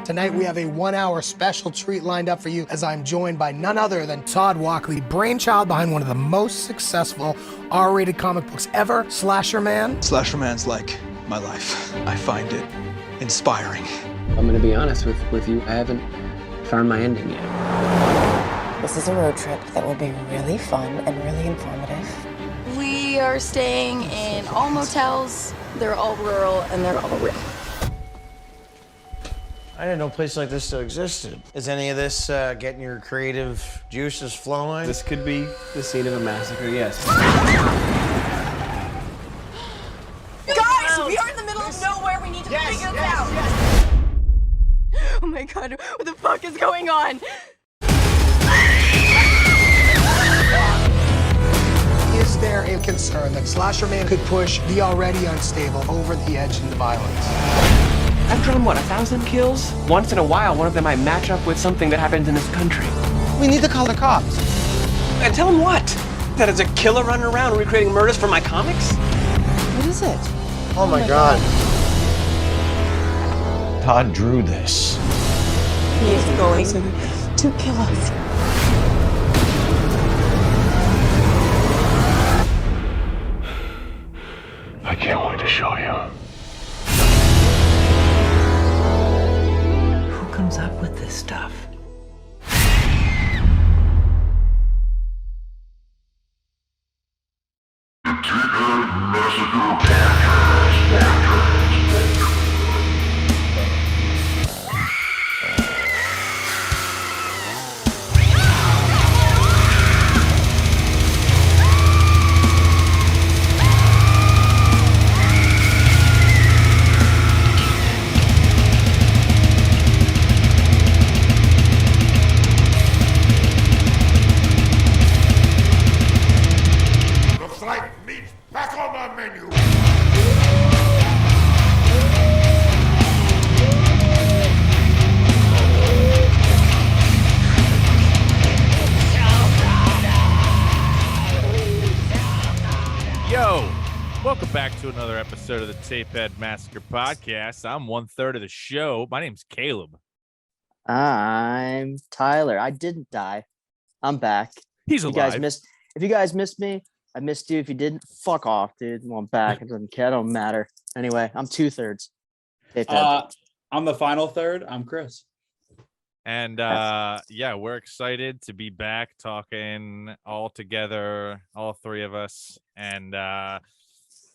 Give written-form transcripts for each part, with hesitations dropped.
Tonight we have a 1-hour special treat lined up for you as I'm joined by none other than Todd Walkley, brainchild behind one of the most successful R-rated comic books ever, Slasher Man. Slasher Man's like my life. I find it inspiring. I'm gonna be honest with you, I haven't found my ending yet. This is a road trip that will be really fun and really informative. We are staying in all motels. They're all rural and they're all real. I didn't know a place like this still existed. Is any of this getting your creative juices flowing? This could be the scene of a massacre, yes. Guys, we are in the middle of nowhere. We need to figure this out. Oh my God, what the fuck is going on? Is there a concern that Slasher Man could push the already unstable over the edge into violence? I've drawn, 1,000 kills? Once in a while, one of them might match up with something that happens in this country. We need to call the cops. And tell them what? That it's a killer running around recreating murders from my comics? What is it? Oh my God. Todd drew this. He is going to kill us. I can't wait to show you. Who comes up with this stuff? Tapehead Massacre Looks like meat's back on the menu. Yo, welcome back to another episode of the Tapehead Massacre podcast. I'm 1/3 of the show. My name's Caleb. I'm Tyler. I didn't die. I'm back. He's alive. If you guys missed me, I missed you. If you didn't, fuck off, dude. Well, I'm back. It doesn't care. It don't matter. Anyway, I'm 2/3. I'm the final third. I'm Chris. And yeah, we're excited to be back talking all together, all three of us. And yeah,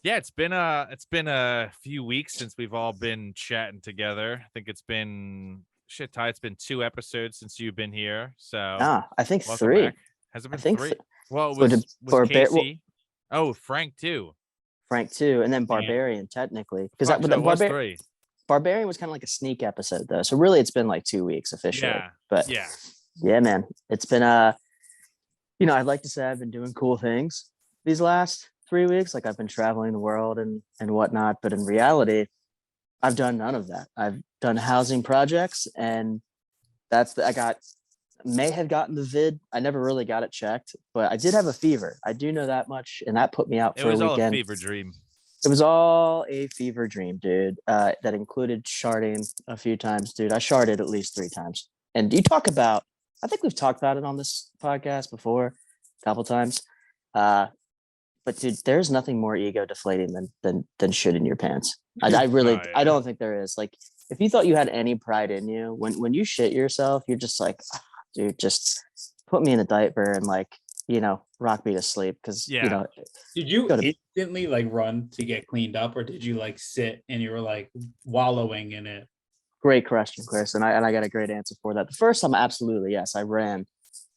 it's been a few weeks since we've all been chatting together. I think it's been Ty, it's been 2 episodes since you've been here. So I think 3. back. Has it been 3? Well, it was Casey. Frank too. Frank too, and then Barbarian technically, because that was 3. Barbarian was kind of like a sneak episode though, so really it's been like 2 weeks officially. Yeah, but yeah, man, it's been I'd like to say I've been doing cool things these last 3 weeks, like I've been traveling the world and whatnot, but in reality, I've done none of that. I've done housing projects, and may have gotten the vid. I never really got it checked, but I did have a fever. I do know that much, and that put me out for a weekend. It was all a fever dream. It was all a fever dream, dude. That included sharding a few times, dude. I sharded at least 3 times. And you talk about, I think we've talked about it on this podcast before a couple times. But dude, there's nothing more ego deflating than shit in your pants. I don't think there is. Like, if you thought you had any pride in you, when you shit yourself, you're just like, dude, just put me in a diaper and rock me to sleep. Cause did you instantly run to get cleaned up, or did you sit and you were wallowing in it? Great question, Chris. And I got a great answer for that. The first time, absolutely. Yes, I ran.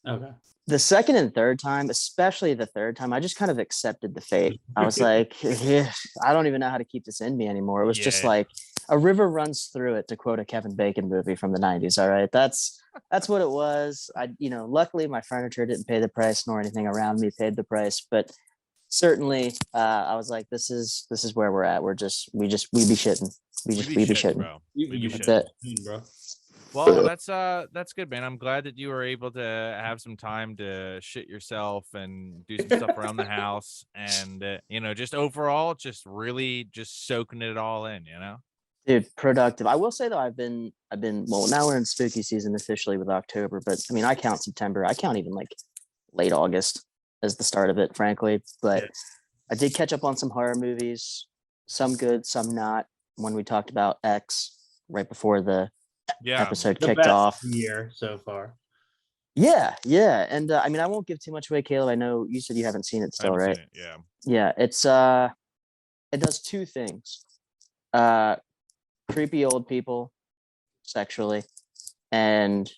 Okay. The second and third time, especially the third time, I just kind of accepted the fate. I was like, I don't even know how to keep this in me anymore. It was just like a river runs through it, to quote a Kevin Bacon movie from the 90s. All right. That's what it was. Luckily my furniture didn't pay the price, nor anything around me paid the price, but certainly I was like, this is where we're at. We be shitting. We be shitting, bro. That's it, bro. Well, that's good, man. I'm glad that you were able to have some time to shit yourself and do some stuff around the house, and just overall, just really just soaking it all in, Dude, productive. I will say though, I've been well, now we're in spooky season officially with October, but I mean I count September. I count even like late August as the start of it, frankly. But Yeah. I did catch up on some horror movies, some good, some not. When we talked about X right before the Yeah. episode The kicked best off. year so far. Yeah, yeah. And I mean I won't give too much away, Caleb. I know you said you haven't seen it I still, haven't right? seen it. Yeah. Yeah, it's it does two things. Creepy old people sexually and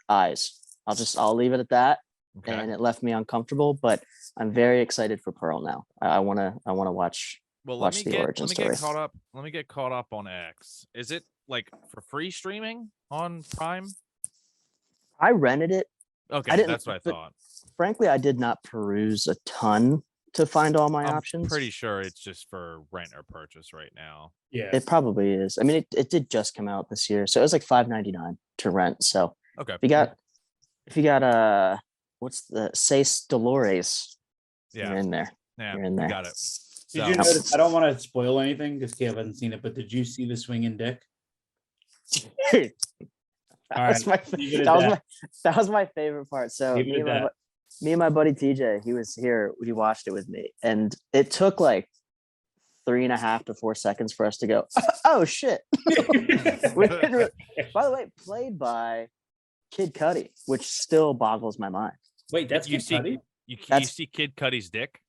eyes. I'll leave it at that. Okay. And it left me uncomfortable, but I'm very excited for Pearl now. I wanna watch Well, watch the origin story. Let me get caught up on X. Is it like for free streaming on Prime? I rented it. Okay, I didn't, that's what I but thought. frankly, I did not peruse a ton to find all my I'm options. pretty sure it's just for rent or purchase right now. Yeah. It probably is. I mean, it did just come out this year, so it was like $5.99 to rent. So Okay. if you got what's the Seis Dolores? Yeah. You're in there. Yeah, You're in there. got it. Did So, you notice? I don't want to spoil anything because Caleb hasn't seen it, but did you see the swinging dick? All That was right, my leave it at that was my favorite part. So Leave it at that. me and my buddy TJ, he was here. He watched it with me, and it took like 3.5 to 4 seconds for us to go, oh shit. We didn't really- by the way, played by Kid Cudi, which still boggles my mind. Wait, that's you Kid see, Cudi? you That's- see Kid Cudi's dick?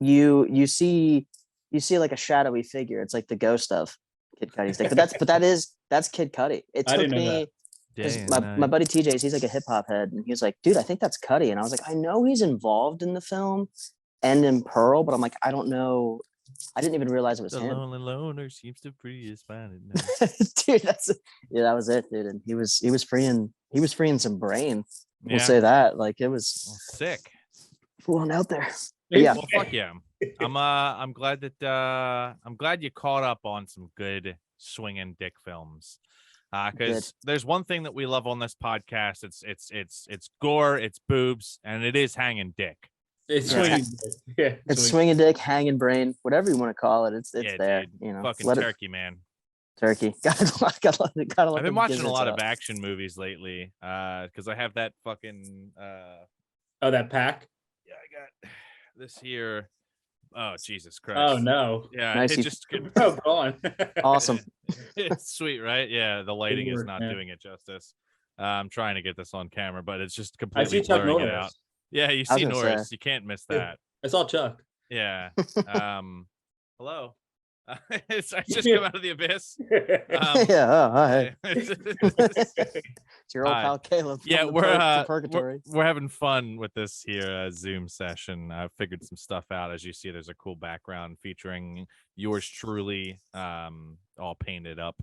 You see like a shadowy figure. It's like the ghost of Kid Cudi's dick. But that's Kid Cudi. It I took didn't know me that. because Day and my night. buddy TJ, he's like a hip hop head, and he was like, dude, I think that's Cudi. And I was like, I know he's involved in the film and in Pearl, but I'm like, I don't know. I didn't even realize it was The him. lonely loner seems to free his mind at night. Dude, that was it, dude. And he was freeing some brain. We'll Yeah. say that. Like it was Well, sick. flying out there. But yeah, Well, fuck yeah. I'm glad you caught up on some good swinging dick films. Because there's one thing that we love on this podcast. It's gore, it's boobs, and it is hanging dick. It's Yeah. swinging. Yeah, it's swinging dick, hanging brain, whatever you want to call it. It's Yeah, there. dude. You know, Fucking let it- turkey, man. turkey. Gotta let I've them been watching give a it lot up. of action movies lately. Because I have that fucking Oh, that pack? yeah, I got this here. Oh, Jesus Christ. Oh no. Yeah, Nice, it you- just could Oh, go on. Awesome. it's sweet, right? Yeah, the lighting is work, not man. doing it justice. I'm trying to get this on camera, but it's just I completely see Chuck blurring it out. Norris. Yeah, you I was see gonna Norris. say. You can't miss Yeah. that. I saw Chuck. Yeah. Hello. I just come out of the abyss. Yeah. Oh, hi. It's It's your old Hi. pal Caleb. from yeah, the we're, from we're purgatory. we're having fun with this here Zoom session. I figured some stuff out. As you see, there's a cool background featuring yours truly, all painted up.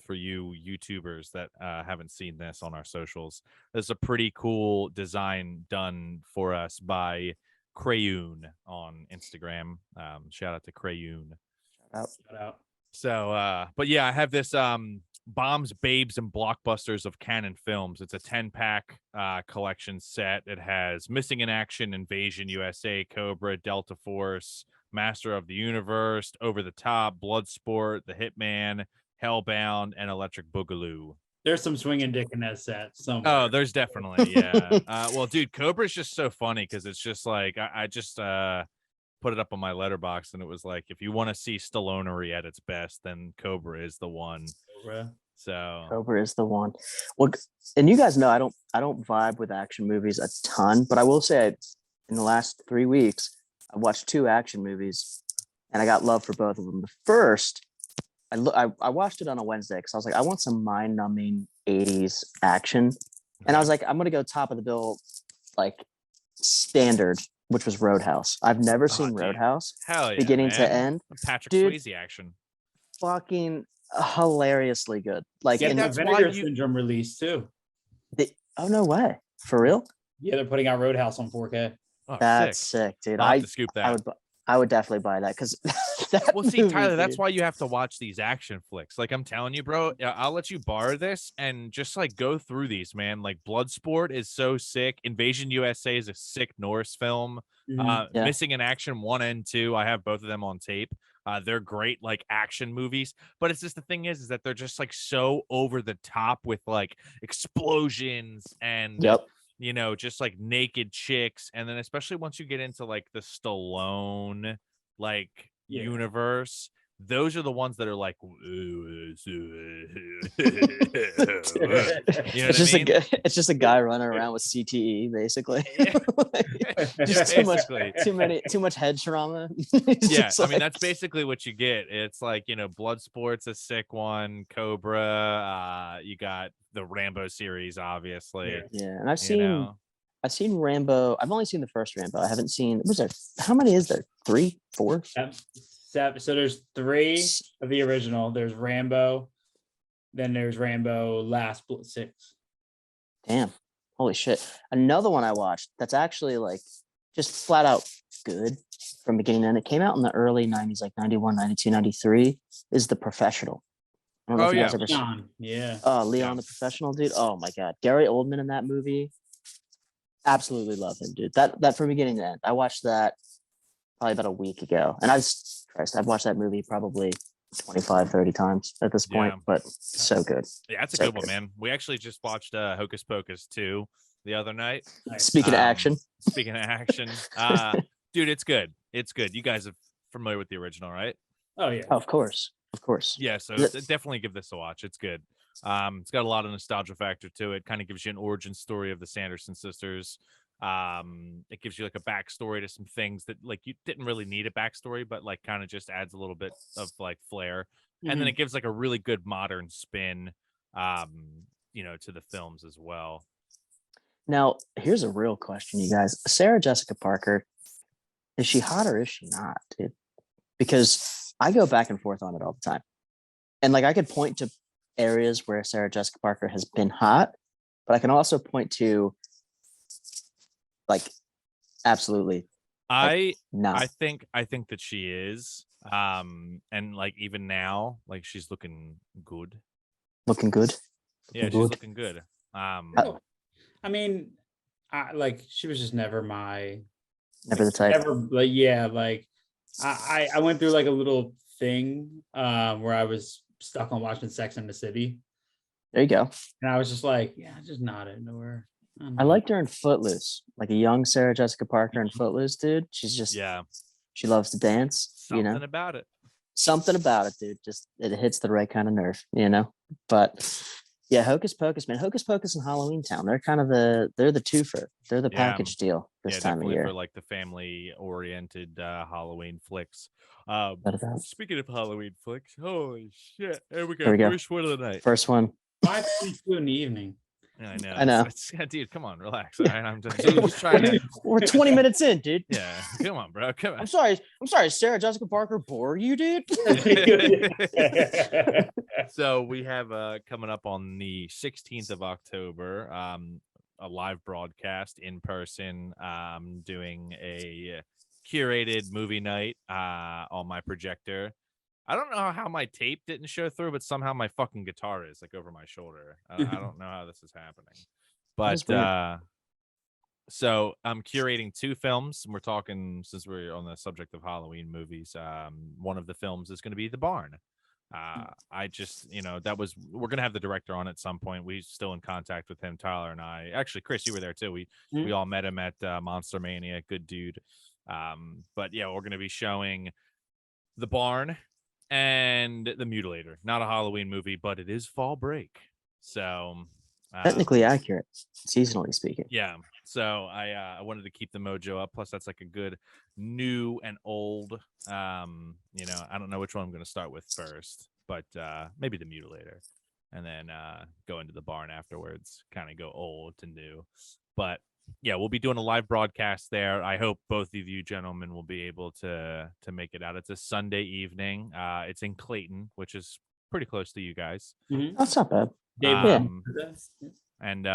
For you YouTubers that haven't seen this on our socials, there's a pretty cool design done for us by Crayoon on Instagram. Shout out to Crayoon. Shout out. So, but yeah, I have this Bombs, Babes, and Blockbusters of Canon Films. It's a 10-pack collection set. It has Missing in Action, Invasion USA, Cobra, Delta Force, Master of the Universe, Over the Top, Bloodsport, The Hitman, Hellbound, and Electric Boogaloo. There's some swinging dick in that set. Somewhere. Oh, there's definitely, yeah. Well, dude, Cobra's just so funny because it's just like I just put it up on my letterbox, and it was like, if you want to see Stallonery at its best, then Cobra is the one. Cobra. So Cobra is the one. Well, and you guys know I don't vibe with action movies a ton, but I will say in the last 3 weeks I've watched 2 action movies, and I got love for both of them. The first, I watched it on a Wednesday because I was like, I want some mind-numbing 80s action, and I was like, I'm gonna go top of the bill, like standard, which was Roadhouse. I've never seen dude. Roadhouse hell yeah, beginning to man. end. Patrick Dude. Swayze action. Fucking hilariously good. Like, Yeah, and that Vinegar Syndrome release too. oh no way, for real? Yeah, they're putting out Roadhouse on 4K. Oh, That's sick. sick, dude. I'll have to scoop that. I would definitely buy that because that Well, see, movie, Tyler, that's dude. why you have to watch these action flicks. Like I'm telling you, bro, I'll let you borrow this and just like go through these, man. Like Bloodsport is so sick. Invasion USA is a sick Norse film. Mhm. Yeah. Missing in Action 1 and 2. I have both of them on tape. They're great like action movies, but it's just the thing is that they're just like so over the top with like explosions and just like naked chicks. And then especially once you get into like the Stallone like universe, those are the ones that are like, it's just a guy running around with CTE, basically. Just too much head trauma. I mean, that's basically what you get. It's like, Bloodsport's a sick one, Cobra. You got the Rambo series, obviously. And I've seen Rambo. I've only seen the first Rambo. I haven't seen. How many is there? 3, 4? 7. So there's 3 of the original. There's Rambo, then there's Rambo Last 6. Damn, holy shit! Another one I watched that's actually like just flat out good from beginning to end. It came out in the early 90s, like 91, 92, 93. Is The Professional. I don't know if you guys ever Leon. Yeah. Oh, Leon the Professional, dude. Oh my god, Gary Oldman in that movie. Absolutely love him, dude. That from beginning to end. I watched that probably about a week ago, and I've watched that movie probably 25, 30 times at this point, but so good. Yeah, that's a good one, man. We actually just watched Hocus Pocus 2 the other night. Speaking of action. Dude, it's good. It's good. You guys are familiar with the original, right? Oh yeah. Of course. Yeah, so definitely give this a watch. It's good. It's got a lot of nostalgia factor to it. Kind of gives you an origin story of the Sanderson sisters. It gives you like a backstory to some things that like you didn't really need a backstory, but like kind of just adds a little bit of like flair. And then it gives like a really good modern spin to the films as well. Now here's a real question, you guys. Sarah Jessica Parker, is she hot or is she not, dude? Because I go back and forth on it all the time, and like I could point to areas where Sarah Jessica Parker has been hot, but I can also point to like absolutely I think that she is and like even now like she's looking good. She's looking good. I mean, she was just never the type. I went through like a little thing where I was stuck on watching Sex and the City. There you go. And I was just like, just not into her. I liked her in Footloose, like a young Sarah Jessica Parker in Footloose, dude. She's just she loves to dance. Something about it, dude. Just it hits the right kind of nerve, But yeah, Hocus Pocus, man. Hocus Pocus and Halloween Town. They're kind of the twofer. They're the package deal this time of year. For like the family oriented Halloween flicks. Speaking of Halloween flicks, holy shit. Here we go. First one of the night. First one. 5:32 in the evening. I know. Dude, come on, relax. All right? I'm just trying to. We're 20 minutes in, dude. Yeah, come on, bro. Come on. I'm sorry. Sarah Jessica Parker bore you, dude? So we have coming up on the 16th of October, a live broadcast in person. Doing a curated movie night on my projector. I don't know how my tape didn't show through, but somehow my fucking guitar is like over my shoulder. I don't know how this is happening. But so I'm curating 2 films, and we're talking, since we're on the subject of Halloween movies, one of the films is going to be The Barn. I just, we're going to have the director on at some point. We're still in contact with him, Tyler and I. Actually, Chris, you were there too. We all met him at Monster Mania. Good dude. But yeah, we're going to be showing The Barn and The Mutilator. Not a Halloween movie, but it is fall break, so technically accurate, seasonally speaking. Yeah, so I wanted to keep the mojo up. Plus, that's like a good new and old. I don't know which one I'm going to start with first, but maybe The Mutilator, and then go into The Barn afterwards. Kind of go old to new, but yeah, we'll be doing a live broadcast there. I hope both of you gentlemen will be able to make it out. It's a Sunday evening. It's in Clayton, which is pretty close to you guys. That's not bad. And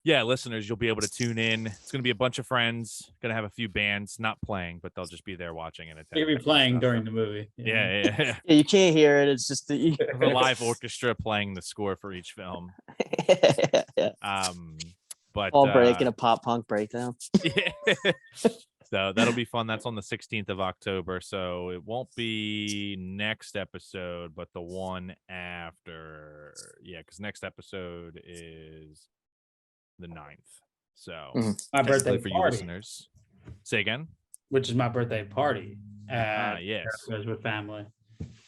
listeners, you'll be able to tune in. It's going to be a bunch of friends. Going to have a few bands not playing, but they'll just be there watching and attending. They'll be playing during the movie. Yeah. You can't hear it. It's just the live orchestra playing the score for each film. Yeah. But all break and a pop punk breakdown. Yeah. So that'll be fun. That's on the 16th of October. So it won't be next episode, but the one after. Yeah, because next episode is the 9th. So My technically birthday for you party, listeners. Say again. which is my birthday party at Yes. Erica's with family.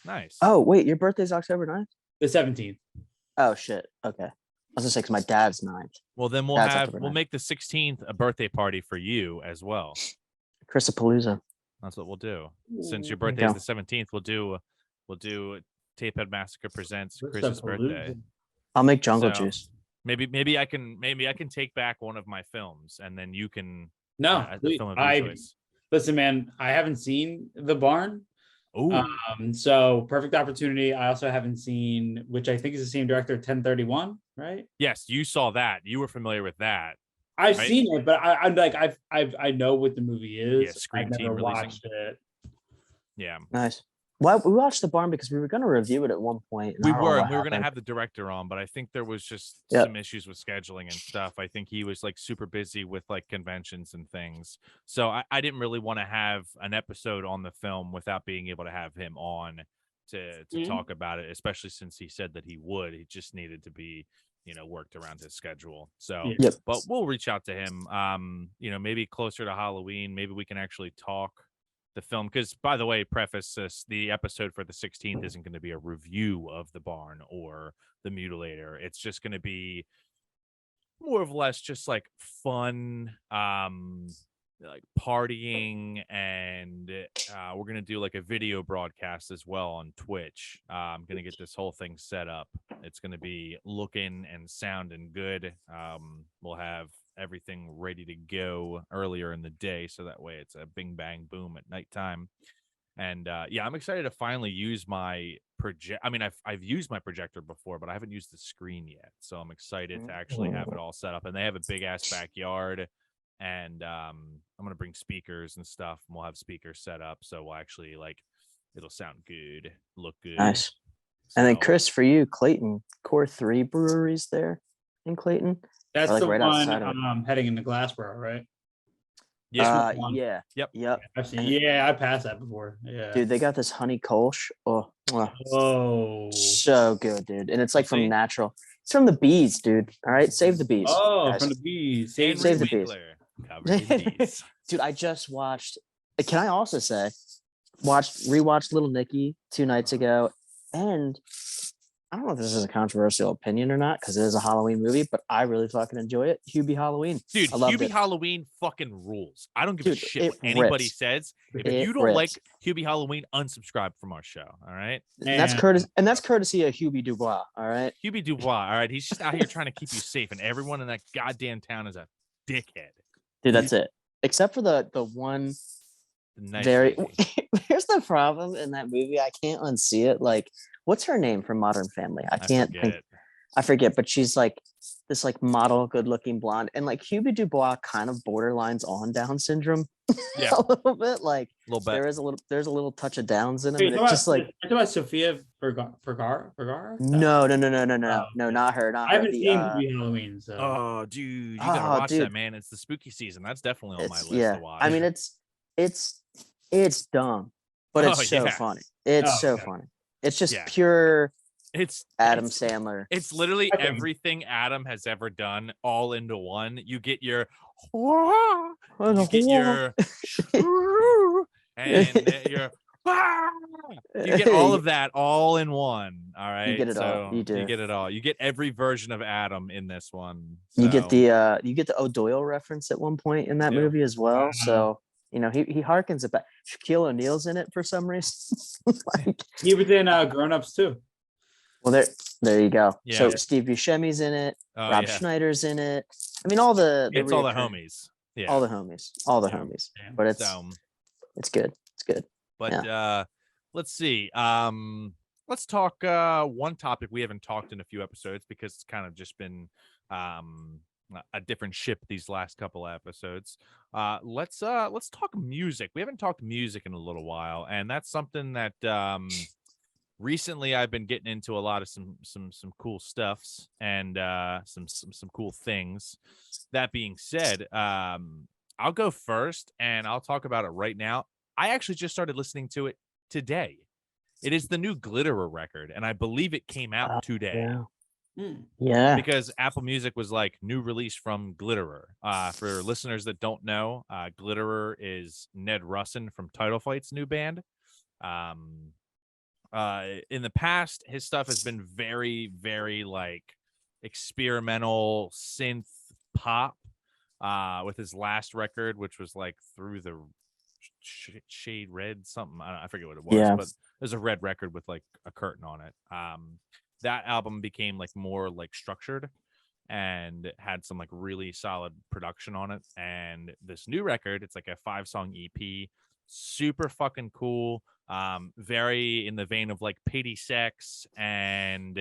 Nice. Oh, wait, your birthday's October 9th? The 17th. Oh, shit. Okay. I was gonna say, because my dad's 9th. Well, then we'll That's have October we'll 9th. make the 16th a birthday party for you as well. Chrisapalooza. That's what we'll do. Since your There you birthday is go. the 17th, we'll do Tapehead Massacre presents Chris's birthday. I'll make jungle So, juice. Maybe I can take back one of my films, and then you can No, the film of your choice. listen, man. I haven't seen The Barn. Ooh. So perfect opportunity. I also haven't seen, which I think is the same director, 1031, right? Yes, you saw that. You were familiar with that. I've right? seen it, but I'm like I know what the movie is. Yeah, Scream I've Team never releasing. watched it. Yeah. Nice. Well, we watched The Barn because we were going to review it at one point. and I We don't know were what going to happened. have the director on, but I think there was just Yep. some issues with scheduling and stuff. I think he was like super busy with like conventions and things. So I didn't really want to have an episode on the film without being able to have him on to talk about it, especially since he said that he would. He just needed to be, worked around his schedule. So, Yep. but we'll reach out to him. Maybe closer to Halloween, maybe we can actually talk the film, because by the way, preface this, the episode for the 16th isn't going to be a review of The Barn or The Mutilator. It's just going to be more or less just like fun, like partying, and we're going to do like a video broadcast as well on Twitch. I'm going to get this whole thing set up. It's going to be looking and sounding good. We'll have everything ready to go earlier in the day, so that way it's a bing bang boom at nighttime. And I'm excited to finally use my project. I mean, I've used my projector before, but I haven't used the screen yet, so I'm excited to actually have it all set up. And they have a big ass backyard, and I'm gonna bring speakers and stuff, and we'll have speakers set up, so we'll actually it'll sound good, look good. Nice. And then So- Chris, for you, Clayton, Core 3 breweries there in Clayton. That's Or, like, the right one outside of it. heading into Glassboro, right? Yeah. Yeah. Yep. I've seen. Yeah, I passed that before. Yeah. Dude, they got this honey kolsch. Oh, Oh. so good, dude. And it's like See? from natural. It's from the bees, dude. All right, save the bees. Oh, guys. from the bees. Henry Save the bees. Winkler covered in bees. Dude, I just watched. Can I also say, rewatched Little Nicky 2 nights ago, and I don't know if this is a controversial opinion or not because it is a Halloween movie, but I really fucking enjoy it. Hubie Halloween, Dude, I loved Hubie it. Halloween fucking rules. I don't give a Dude, shit it what anybody rips. says. If It you don't like rips. Hubie Halloween, unsubscribe from our show. All right. And that's courtesy of Hubie Dubois. All right, Hubie Dubois. All right. He's just out here trying to keep you safe, and everyone in that goddamn town is a dickhead. dude, that's it. Except for the one The nice very. lady. Here's the problem in that movie. I can't unsee it. Like, what's her name from Modern Family? I can't forget think. it. I forget, but she's like this like model, good-looking blonde, and like Hubie Dubois kind of borderlines on Down syndrome Yeah, a little bit. Like a little bit. there's a little touch of Downs in him. Wait, And you it's just like talking about Sophia Vergara? no, Oh, not her. Not I her. haven't The, seen Hubie Halloween, so Oh, dude, you gotta Oh, watch dude. that, man. It's the spooky season. That's definitely on my it's, list yeah. to watch. I mean, it's dumb, but it's Oh, so yeah. funny. It's Oh, so okay. funny. It's just Yeah. pure it's Adam it's, Sandler. It's literally Okay. everything Adam has ever done all into one. You get your Oh, you get your and your you get all of that all in one. All right. get it all. So You do. You get it all. You get every version of Adam in this one. You get So, the O'Doyle reference at one point in that do. movie as well. Wow. So he harkens it back. Shaquille O'Neal's in it for some reason. Like, he was in Grown Ups too. well, there you go. Yeah. So Steve Buscemi's in it. oh, Rob yeah. Schneider's in it. I mean, all the It's all the reoccurring- homies. Yeah. all the homies, all the Yeah. homies. Yeah. But it's So, good. It's good. but let's see. Let's talk one topic we haven't talked in a few episodes because it's kind of just been a different ship these last couple of episodes. Let's talk music. We haven't talked music in a little while, and that's something that recently I've been getting into a lot of some cool stuffs and some cool things. That being said, I'll go first, and I'll talk about it right now. I actually just started listening to it today. It is the new Glitterer record, and I believe it came out today. Yeah. Because Apple Music was like new release from Glitterer. For listeners that don't know, Glitterer is Ned Russin from Title Fight's new band. In the past, his stuff has been very, very like experimental synth pop. With his last record, which was like Through the Shade Red, something I forget what it was, but there's a red record with like a curtain on it. That album became like more like structured and had some like really solid production on it. And this new record, it's like a 5-song EP, super fucking cool. Very in the vein of like Pity Sex and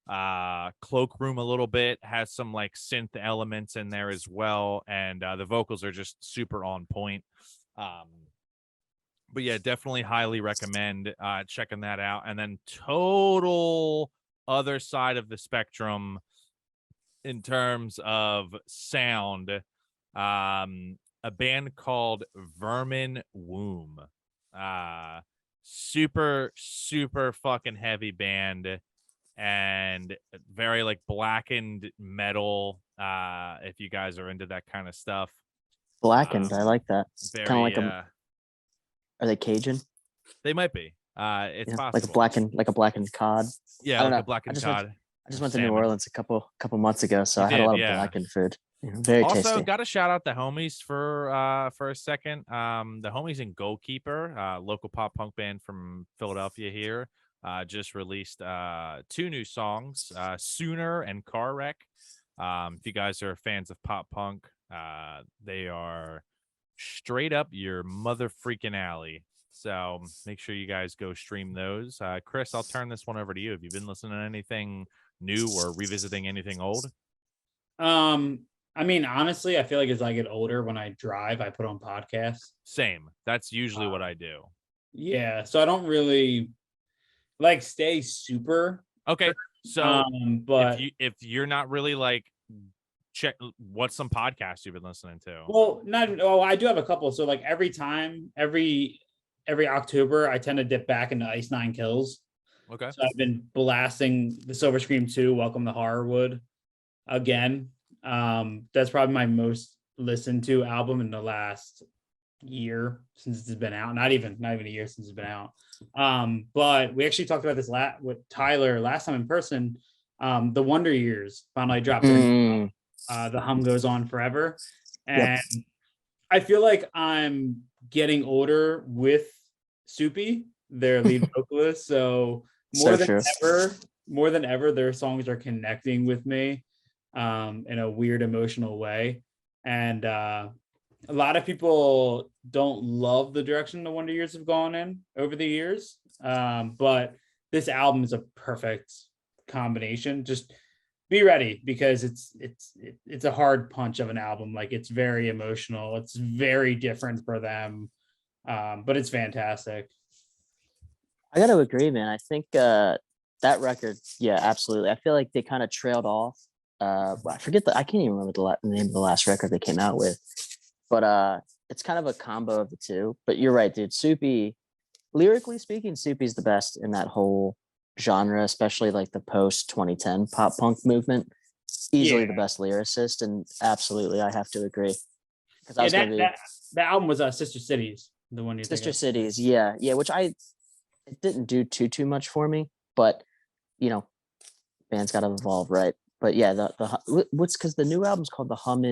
Cloakroom a little bit, has some like synth elements in there as well, and the vocals are just super on point. But yeah, definitely highly recommend checking that out. And then total other side of the spectrum in terms of sound, a band called Vermin Womb. Super fucking heavy band, and very like blackened metal, if you guys are into that kind of stuff. Blackened, I like that. Very Kind of like are they Cajun? They might be. It's possible. Like a blackened cod. Yeah, like a blackened cod. I just went to New Orleans a couple months ago, so I had a lot of blackened food. Very tasty. Also, got to shout out the homies for a second. The homies in Goalkeeper, local pop punk band from Philadelphia here, just released 2 new songs, Sooner and Car Wreck. If you guys are fans of pop punk, they are straight up your mother freaking alley. So make sure you guys go stream those. Chris, I'll turn this one over to you. Have you been listening to anything new or revisiting anything old? I mean, honestly, I feel like as I get older, when I drive, I put on podcasts. Same. That's usually what I do. Yeah, so I don't really like stay super. Okay, so but if you're not really like, check what's some podcasts you've been listening to. Well, I do have a couple. So like every October, I tend to dip back into Ice Nine Kills. Okay. So I've been blasting the Silver Scream 2, Welcome to Horrorwood again. That's probably my most listened to album in the last year since it's been out. Not even a year since it's been out. But we actually talked about this with Tyler last time in person. The Wonder Years finally dropped their The Hum Goes On Forever. And I feel like I'm getting older with Soupy, their lead vocalist. So more than ever, their songs are connecting with me in a weird emotional way. And a lot of people don't love the direction the Wonder Years have gone in over the years. But this album is a perfect combination. Just be ready, because it's a hard punch of an album. Like, it's very emotional. It's very different for them. But it's fantastic. I got to agree, man. I think that record, yeah, absolutely. I feel like they kind of trailed off. I can't even remember the name of the last record they came out with, but it's kind of a combo of the two. But you're right, dude. Soupy, lyrically speaking, Soupy's the best in that whole genre, especially like the post 2010 pop punk movement. Easily the best lyricist, and absolutely, I have to agree. Because that album was Sister Cities, the one you Sister Cities, yeah, which it didn't do too much for me, but bands got to evolve, right? But yeah, what's because the new album's called The Hum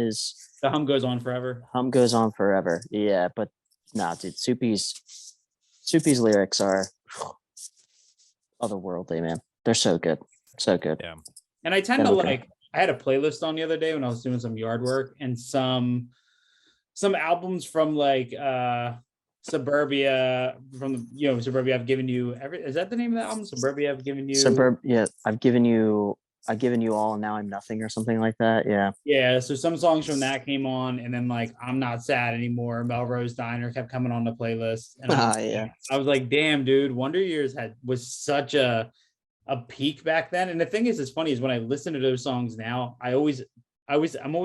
Goes On Forever. Hum Goes On Forever. Yeah, but nah, dude, Soupy's lyrics are otherworldly, man. They're so good. So good. Yeah. And I tend to I had a playlist on the other day when I was doing some yard work, and some albums from like Suburbia, from Suburbia I've Given You is that the name of the album? Suburbia I've Given You. I've given you all, and now I'm nothing, or something like that. Yeah, so some songs from that came on, and then like I'm Not Sad Anymore, Melrose Diner kept coming on the playlist, and I was like, damn, dude, Wonder Years was such a peak back then. And the thing is, it's funny, is when I listen to those songs now, I'm always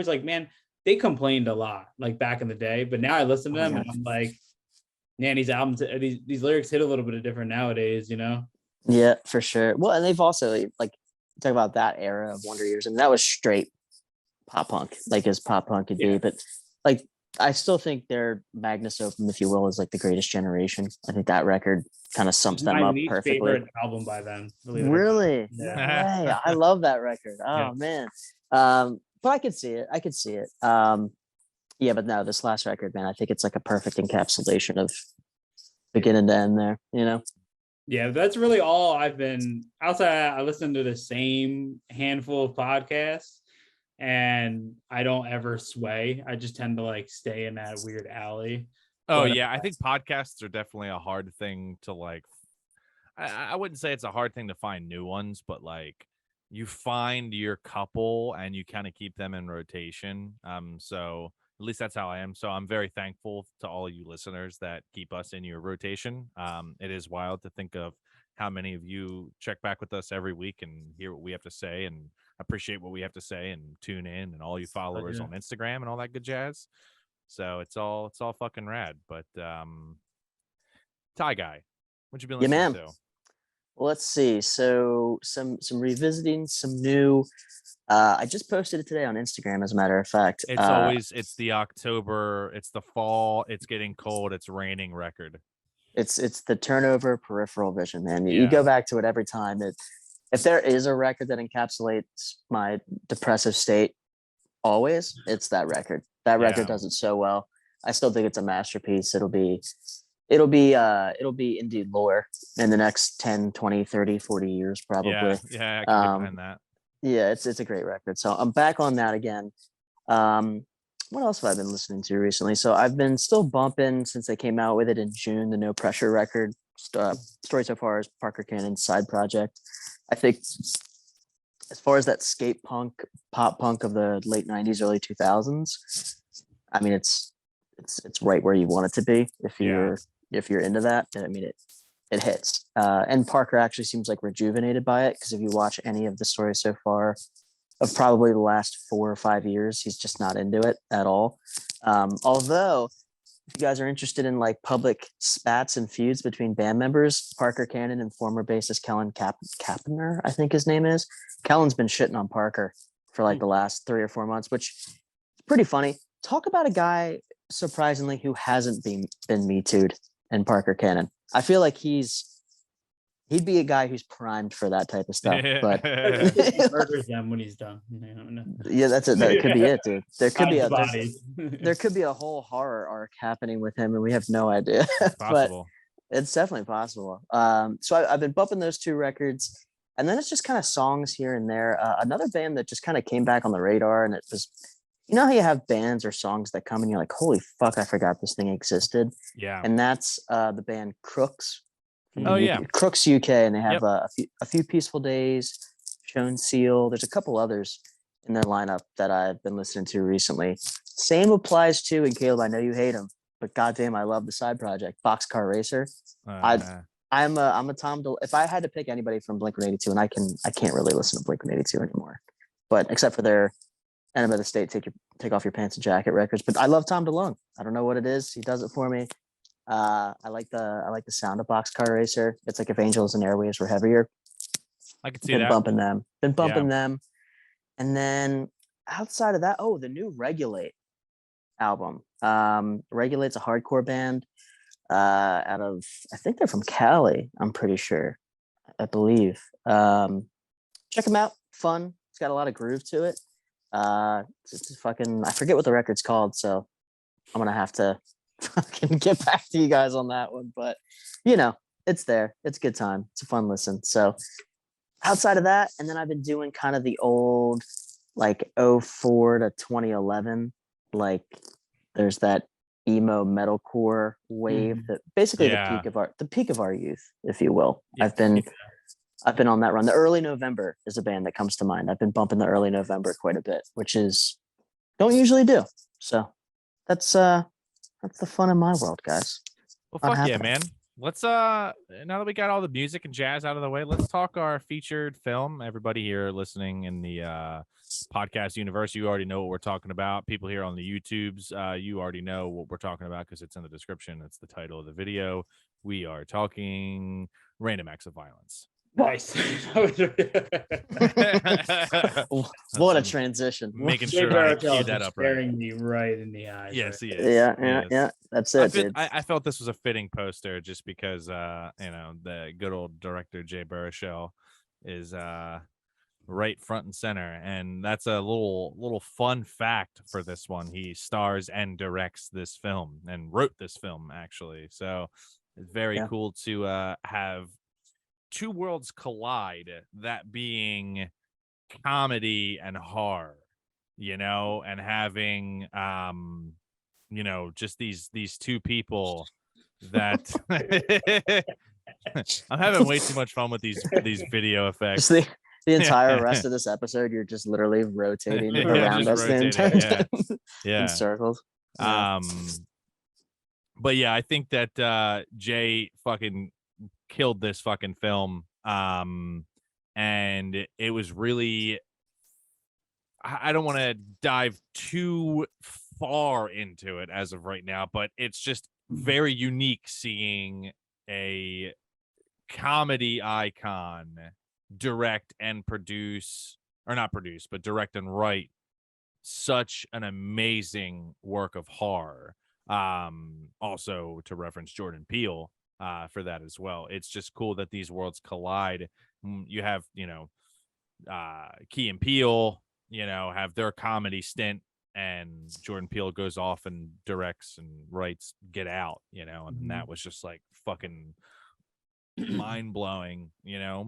like, man, they complained a lot like back in the day, but now I listen to them and I'm like, man, these albums, these lyrics hit a little bit different nowadays, you know? Yeah, for sure. Well, and they've also like talk about that era of Wonder Years, and that was straight pop punk, like as pop punk could be. But like, I still think their Magnus Opum, if you will, is like the Greatest Generation. I think that record kind of sums them My up least perfectly. favorite album by them. Really? Yeah. No way. I love that record. Oh man. But I could see it. I could see it. Yeah, but no, this last record, man, I think it's like a perfect encapsulation of beginning to end there, you know? Yeah, that's really all I've been outside. I listen to the same handful of podcasts and I don't ever sway. I just tend to like stay in that weird alley. Oh yeah, I think podcasts are definitely a hard thing to like. I wouldn't say it's a hard thing to find new ones, but like you find your couple and you kind of keep them in rotation. So at least that's how I am. So I'm very thankful to all you listeners that keep us in your rotation. It is wild to think of how many of you check back with us every week and hear what we have to say and appreciate what we have to say and tune in, and all you followers on Instagram and all that good jazz. So it's all fucking rad. But Ty Guy, what you been listening to? Well, let's see. So some revisiting, some new. I just posted it today on Instagram, as a matter of fact. It's the October, it's the fall, it's getting cold, it's raining record. It's the Turnover Peripheral Vision, man. You go back to it every time. If there is a record that encapsulates my depressive state, always, it's that record. That record does it so well. I still think it's a masterpiece. It'll be indeed lore in the next 10, 20, 30, 40 years, probably. Yeah, I can get behind that. Yeah, it's a great record. So I'm back on that again. What else have I been listening to recently? So I've been still bumping since they came out with it in June, the No Pressure record. Story So Far is Parker Cannon's side project. I think as far as that skate punk, pop punk of the late 90s, early 2000s, I mean, it's right where you want it to be if you're into that. I mean, it hits. And Parker actually seems like rejuvenated by it, because if you watch any of the stories so far of probably the last 4 or 5 years, he's just not into it at all. Although, if you guys are interested in like public spats and feuds between band members, Parker Cannon and former bassist Kellen Kapner, I think his name is. Kellen's been shitting on Parker for like the last 3 or 4 months, which is pretty funny. Talk about a guy, surprisingly, who hasn't been Me Too'd, and Parker Cannon. I feel like he'd be a guy who's primed for that type of stuff. But he murders them when he's done. Yeah, that's it. That could be it, dude. There could be a whole horror arc happening with him, and we have no idea. It's possible. But it's definitely possible. So I've been bumping those 2 records, and then it's just kind of songs here and there. Another band that just kind of came back on the radar, and it was, you know how you have bands or songs that come and you're like, holy fuck, I forgot this thing existed. Yeah. And that's the band Crooks. Oh yeah, Crooks UK, and they have a few Peaceful Days, Shown Seal. There's a couple others in their lineup that I've been listening to recently. Same applies to, and Caleb, I know you hate him, but goddamn, I love the side project, Boxcar Racer. I'm a Tom. If I had to pick anybody from Blink-182, and I can't really listen to Blink-182 anymore, but except for their Enema of the State, take off your pants and jacket records. But I love Tom DeLonge. I don't know what it is. He does it for me. I like the sound of Boxcar Racer. It's like if Angels and Airwaves were heavier. I can see Been that. Been bumping them. And then outside of that, the new Regulate album. Regulate's a hardcore band out of, I think they're from Cali. I'm pretty sure. I believe. Check them out. Fun. It's got a lot of groove to it. It's fucking, I forget what the record's called, so I'm gonna have to fucking get back to you guys on that one. But you know, it's there. It's a good time. It's a fun listen. So outside of that, and then I've been doing kind of the old like 04 to 2011, like there's that emo metalcore wave that basically the peak of our youth, if you will. I've been on that run. The Early November is a band that comes to mind. I've been bumping the Early November quite a bit, which is don't usually do. So that's the fun in my world, guys. Well, fuck yeah, man. let's now that we got all the music and jazz out of the way, let's talk our featured film. Everybody here listening in the podcast universe, you already know what we're talking about. People here on the YouTubes, you already know what we're talking about because it's in the description. It's the title of the video. We are talking Random Acts of Violence. Nice. What a transition. Making Jay sure I Baruchel queued that is up right. staring me right in the eyes. Yes, right? he is. Yeah. That's it, dude. I felt this was a fitting poster just because the good old director Jay Baruchel is right front and center, and that's a little fun fact for this one. He stars and directs this film and wrote this film actually, so it's very cool to have two worlds collide, that being comedy and horror, and having just these two people that I'm having way too much fun with these video effects. Just the entire rest of this episode, you're just literally rotating around us the entire time. Yeah. In circles. But yeah, I think that Jay fucking killed this fucking film. And it was really, I don't want to dive too far into it as of right now, but it's just very unique seeing a comedy icon direct and produce, or not produce, but direct and write such an amazing work of horror. Also to reference Jordan Peele for that as well. It's just cool that these worlds collide. You have, Key and Peele, have their comedy stint, and Jordan Peele goes off and directs and writes Get Out, and that was just like fucking mind blowing,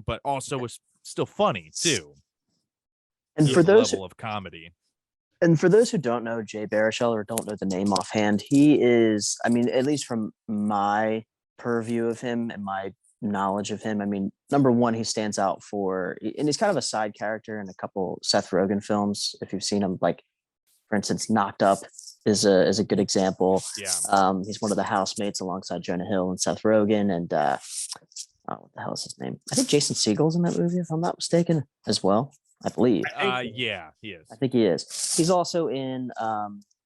but also was still funny too. And for those level of comedy. And for those who don't know Jay Baruchel or don't know the name offhand, he is, I mean, at least from my purview of him and my knowledge of him, I mean, number one, he stands out for, and he's kind of a side character in a couple Seth Rogen films. If you've seen him, like, for instance, Knocked Up is a good example. Yeah. He's one of the housemates alongside Jonah Hill and Seth Rogen, and what the hell is his name? I think Jason Segel's in that movie, if I'm not mistaken, as well. I believe. Yeah, he is. I think he is. He's also in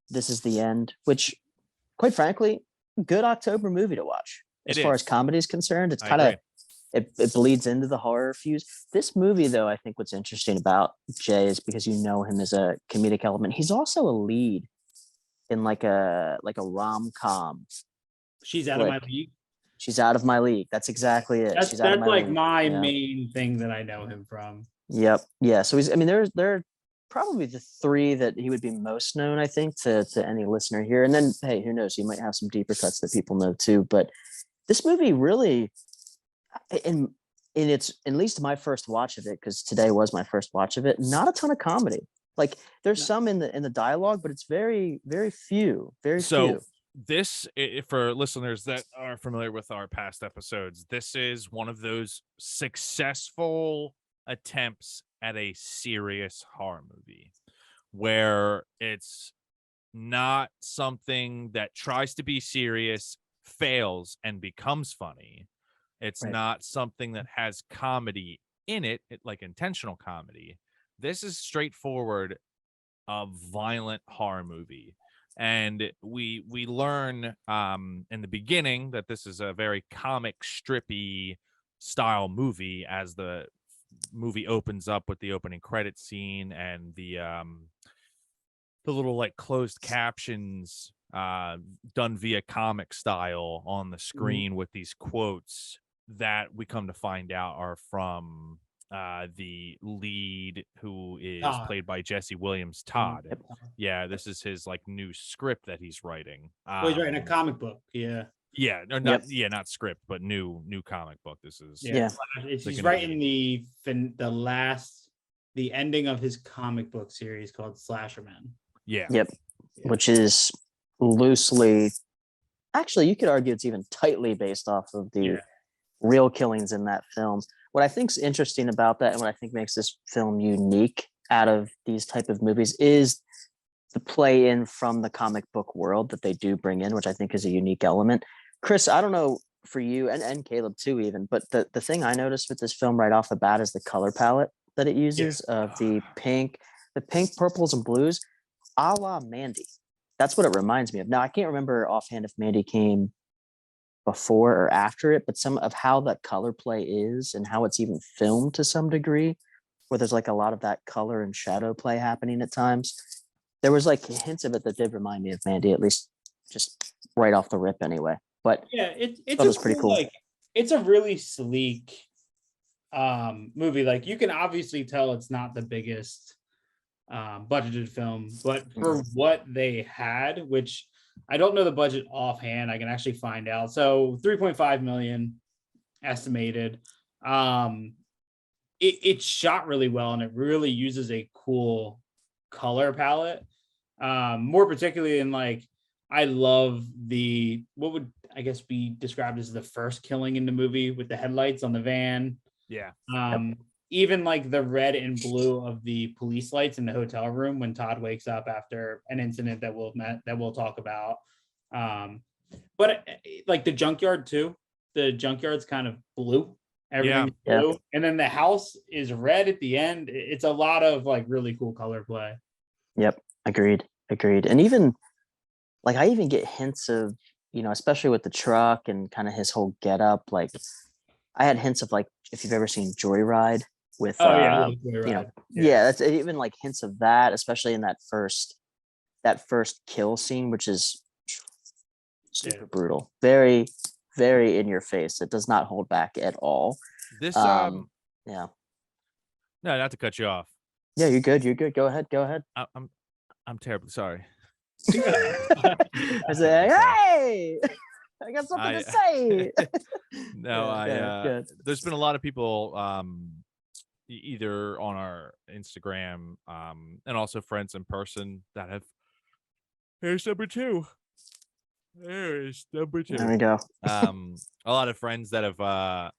This Is the End, which, quite frankly, good October movie to watch. As far as comedy is concerned, it's kind of it bleeds into the horror fuse. This movie, though, I think what's interesting about Jay is because you know him as a comedic element. He's also a lead in like a rom-com. She's Out of My League. She's Out of My League. That's exactly it. That's Out of like league. my main thing that I know him from. Yep. Yeah. So he's, I mean, they're probably the three that he would be most known, I think, to any listener here. And then, hey, who knows? He might have some deeper cuts that people know too. But this movie really, in its, at least my first watch of it, because today was my first watch of it, not a ton of comedy. Like there's some in the dialogue, but it's very, very few. Very few. This, for listeners that are familiar with our past episodes, this is one of those successful attempts at a serious horror movie where it's not something that tries to be serious, fails, and becomes funny. It's not something that has comedy in it, like intentional comedy. This is straightforward a violent horror movie. And we learn in the beginning that this is a very comic strippy style movie, as the movie opens up with the opening credit scene and the little like closed captions done via comic style on the screen with these quotes that we come to find out are from the lead, who is played by Jesse Williams, Todd. Yeah, this is his like new script that he's writing. He's writing a comic book. Yeah, or not. Yeah, not script, but new comic book. This is He's writing the ending of his comic book series called Slasher Man. Yep. Which is loosely, actually, you could argue it's even tightly based off of the real killings in that film. What I think is interesting about that, and what I think makes this film unique out of these type of movies, is the play in from the comic book world that they do bring in, which I think is a unique element. Chris, I don't know for you and Caleb too, even. But the thing I noticed with this film right off the bat is the color palette that it uses of the pink, purples, and blues, a la Mandy. That's what it reminds me of. Now I can't remember offhand if Mandy came before or after it, but some of how that color play is and how it's even filmed to some degree, where there's like a lot of that color and shadow play happening at times. There was like hints of it that did remind me of Mandy, at least just right off the rip anyway. But yeah, it's that was pretty cool. Like, it's a really sleek movie. Like, you can obviously tell it's not the biggest budgeted film, but for what they had, which I don't know the budget offhand, I can actually find out. So 3.5 million estimated. It's shot really well, and it really uses a cool color palette. More particularly in, like, I love what would I guess be described as the first killing in the movie with the headlights on the van. Yeah. Even like the red and blue of the police lights in the hotel room when Todd wakes up after an incident that we'll talk about. But like the junkyard too. The junkyard's kind of blue. Everything's blue. And then the house is red at the end. It's a lot of like really cool color play. Yep. Agreed. And even like I even get hints of, especially with the truck and kind of his whole getup. Like I had hints of, like, if you've ever seen Joyride with, Joyride. That's even like hints of that, especially in that first kill scene, which is super brutal, very, very in your face. It does not hold back at all. This, yeah. No, not to cut you off. Yeah, you're good. Go ahead. I'm terribly sorry. I say, hey, I got something to say. No, there's been a lot of people either on our Instagram and also friends in person that have here's number two. There we go. A lot of friends that have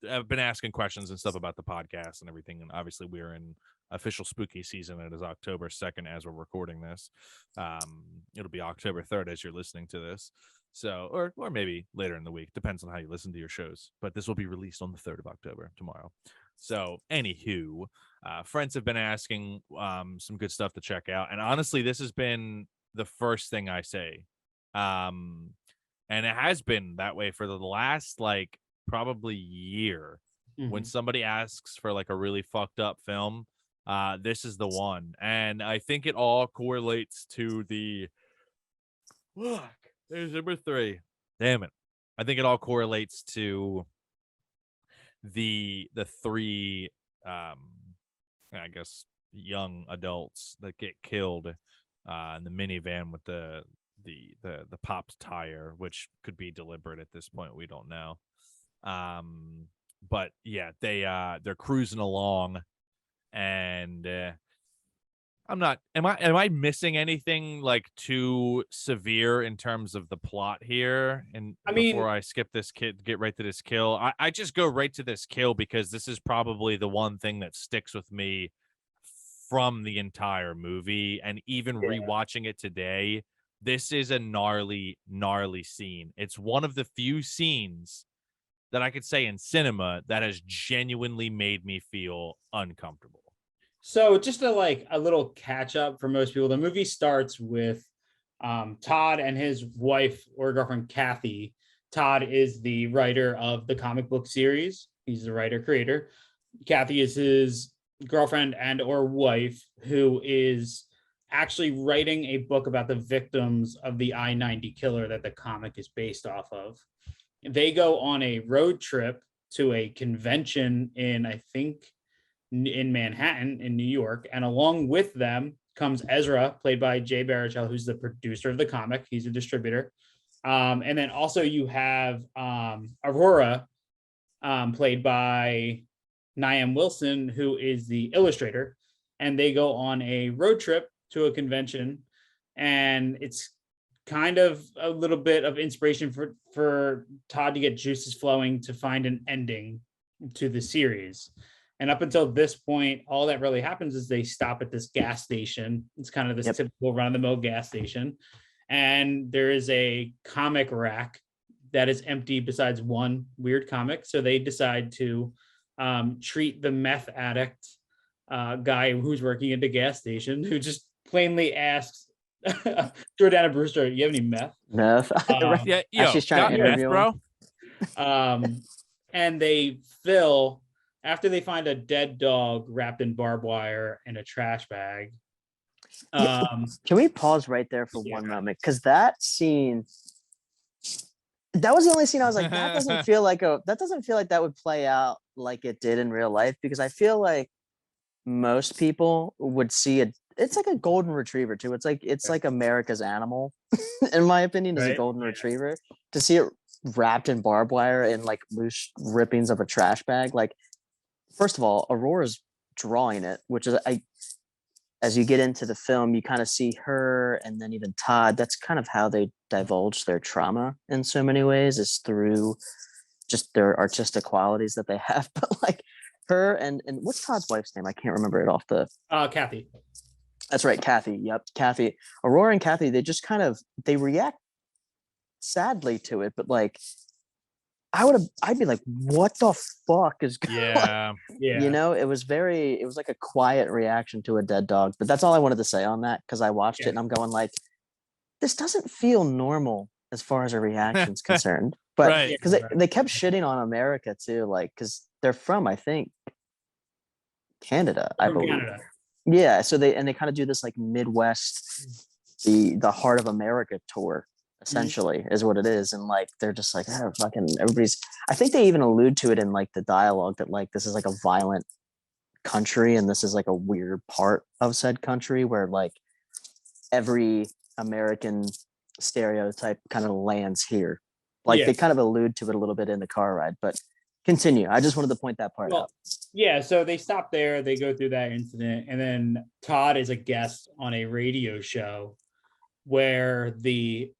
have been asking questions and stuff about the podcast and everything, and obviously we're in official spooky season. It is October 2nd as we're recording this. It'll be October 3rd as you're listening to this, so or maybe later in the week, depends on how you listen to your shows, but this will be released on the 3rd of October, tomorrow. So anywho, friends have been asking some good stuff to check out, and honestly this has been the first thing I say, and it has been that way for the last like probably year. When somebody asks for like a really fucked up film, this is the one. And I think it all correlates to the there's number 3. Damn it. I think it all correlates to the 3 I guess young adults that get killed in the minivan with the popped tire, which could be deliberate at this point, we don't know. But yeah, they're cruising along, and am I missing anything like too severe in terms of the plot here? And before I skip this get right to this kill, I just go right to this kill because this is probably the one thing that sticks with me from the entire movie, and even rewatching it today, this is a gnarly scene. It's one of the few scenes that I could say in cinema that has genuinely made me feel uncomfortable. So just a little catch up for most people. The movie starts with Todd and his wife or girlfriend, Kathy. Todd is the writer of the comic book series. He's the writer creator. Kathy is his girlfriend and or wife, who is actually writing a book about the victims of the I-90 killer that the comic is based off of. They go on a road trip to a convention in Manhattan in New York, and along with them comes Ezra, played by Jay Baruchel, who's the producer of the comic. He's a distributor. And then also you have Aurora, played by Niam Wilson, who is the illustrator, and they go on a road trip to a convention, and it's kind of a little bit of inspiration for Todd to get juices flowing to find an ending to the series. And up until this point, all that really happens is they stop at this gas station. It's kind of this typical run-of-the-mill gas station, and there is a comic rack that is empty besides one weird comic. So they decide to treat the meth addict guy who's working at the gas station, who just plainly asks Jordana Brewster, "You have any meth?" Meth. Yeah, As she's trying to interview meth, him. bro. And they fill after they find a dead dog wrapped in barbed wire in a trash bag. Can we pause right there for one moment? Because that scene, that was the only scene I was like, that doesn't feel like that would play out like it did in real life. Because I feel like most people would see it. It's like a golden retriever too. It's like America's animal, in my opinion, is a golden retriever. To see it wrapped in barbed wire and like loose rippings of a trash bag, like, first of all, Aurora's drawing it, which is as you get into the film, you kind of see her and then even Todd. That's kind of how they divulge their trauma in so many ways, is through just their artistic qualities that they have. But like her and what's Todd's wife's name? I can't remember it off the. Kathy. That's right, Kathy. Yep, Kathy. Aurora and Kathy, they just kind of they react sadly to it, but like I'd be like, what the fuck is going on? Yeah. You know, it was like a quiet reaction to a dead dog. But that's all I wanted to say on that, because I watched it and I'm going like, this doesn't feel normal as far as a reaction's concerned. But because they kept shitting on America too, like, because they're from, I think, Canada, I believe. Canada. Yeah, so they kind of do this like Midwest, the Heart of America tour, essentially, is what it is. And like they're just like, oh, fucking everybody's. I think they even allude to it in like the dialogue that like this is like a violent country and this is like a weird part of said country where like every American stereotype kind of lands here. Like they kind of allude to it a little bit in the car ride, but continue. I just wanted to point that part out. Yeah, so they stop there, they go through that incident, and then Todd is a guest on a radio show where the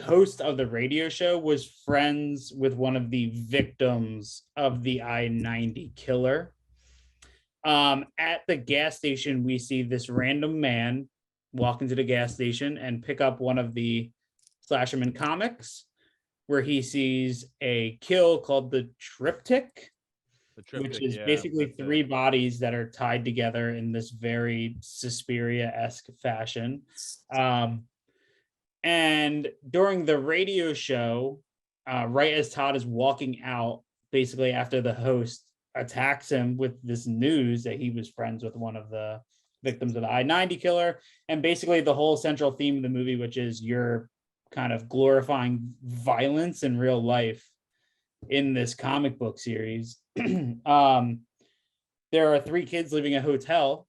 host of the radio show was friends with one of the victims of the I-90 killer. At the gas station, we see this random man walk into the gas station and pick up one of the Slasherman comics, where he sees a kill called the triptych, which is basically three bodies that are tied together in this very Suspiria-esque fashion. And during the radio show, right as Todd is walking out, basically after the host attacks him with this news that he was friends with one of the victims of the I-90 killer, and basically the whole central theme of the movie, which is you're kind of glorifying violence in real life in this comic book series. There are three kids living in a hotel,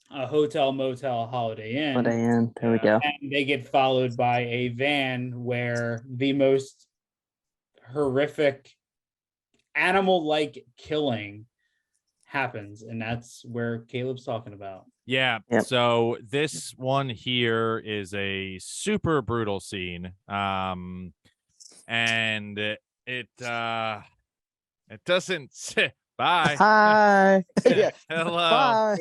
motel, Holiday Inn. There we go. And they get followed by a van where the most horrific animal-like killing happens, and that's where Caleb's talking about. Yeah. Yep. So this one here is a super brutal scene. And it doesn't bye. Hi. Yeah. Hello. Bye.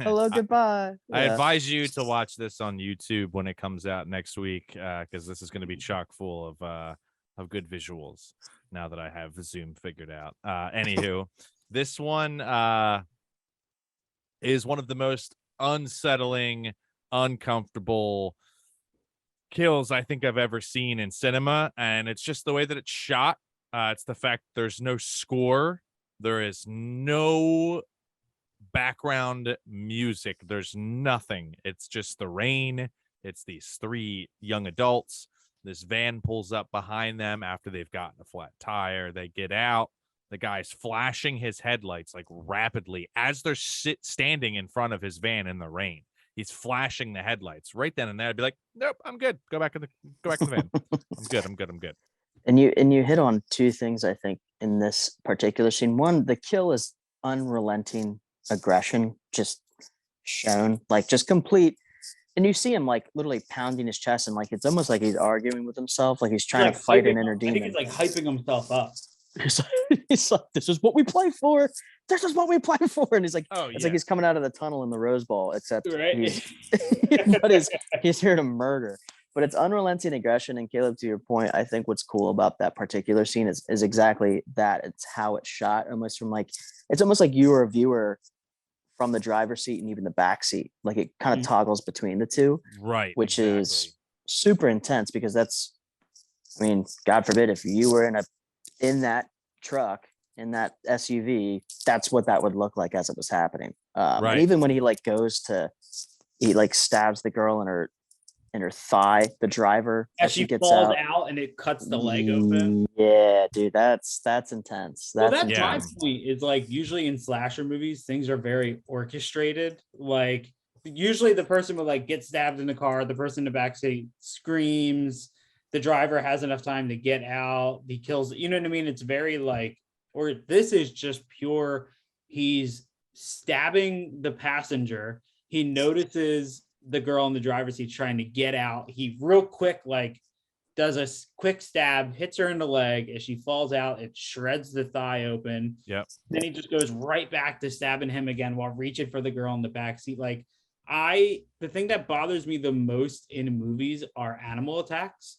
Hello, goodbye. I advise you to watch this on YouTube when it comes out next week, because this is going to be chock full of good visuals now that I have Zoom figured out. Anywho, this one is one of the most unsettling, uncomfortable kills I think I've ever seen in cinema. And it's just the way that it's shot. It's the fact there's no score. There is no background music. There's nothing. It's just the rain. It's these three young adults. This van pulls up behind them after they've gotten a flat tire. They get out. The guy's flashing his headlights like rapidly as they're standing in front of his van in the rain. He's flashing the headlights right then and there. I'd be like, nope, I'm good. Go back in the van. I'm good. And you hit on two things, I think, in this particular scene. One, the kill is unrelenting aggression, just shown, like just complete. And you see him like literally pounding his chest, and like it's almost like he's arguing with himself, like he's trying to fight an inner demon. I think he's like hyping himself up. He's like, this is what we play for. This is what we play for. And he's like, it's like he's coming out of the tunnel in the Rose Bowl, except he's here to murder. but it's unrelenting aggression. And Caleb, to your point, I think what's cool about that particular scene is exactly that. It's how it's shot, almost from like, it's almost like you were a viewer from the driver's seat and even the back seat. Like it kind of toggles between the two, Right. which is super intense because that's, I mean, God forbid if you were in that truck, in that SUV, that's what that would look like as it was happening. And even when he like he like stabs the girl in her thigh, the driver, as she gets falls out and it cuts the leg open. Yeah, dude, that's intense. Well, that's my point. Is like usually in slasher movies, things are very orchestrated. Like usually the person would like get stabbed in the car, the person in the backseat screams, the driver has enough time to get out, he kills, you know what I mean? It's very like, or this is just pure, he's stabbing the passenger, he notices the girl in the driver's seat trying to get out, he real quick like does a quick stab, hits her in the leg. As she falls out, it shreds the thigh open. Yep. Then he just goes right back to stabbing him again while reaching for the girl in the back seat. Like the thing that bothers me the most in movies are animal attacks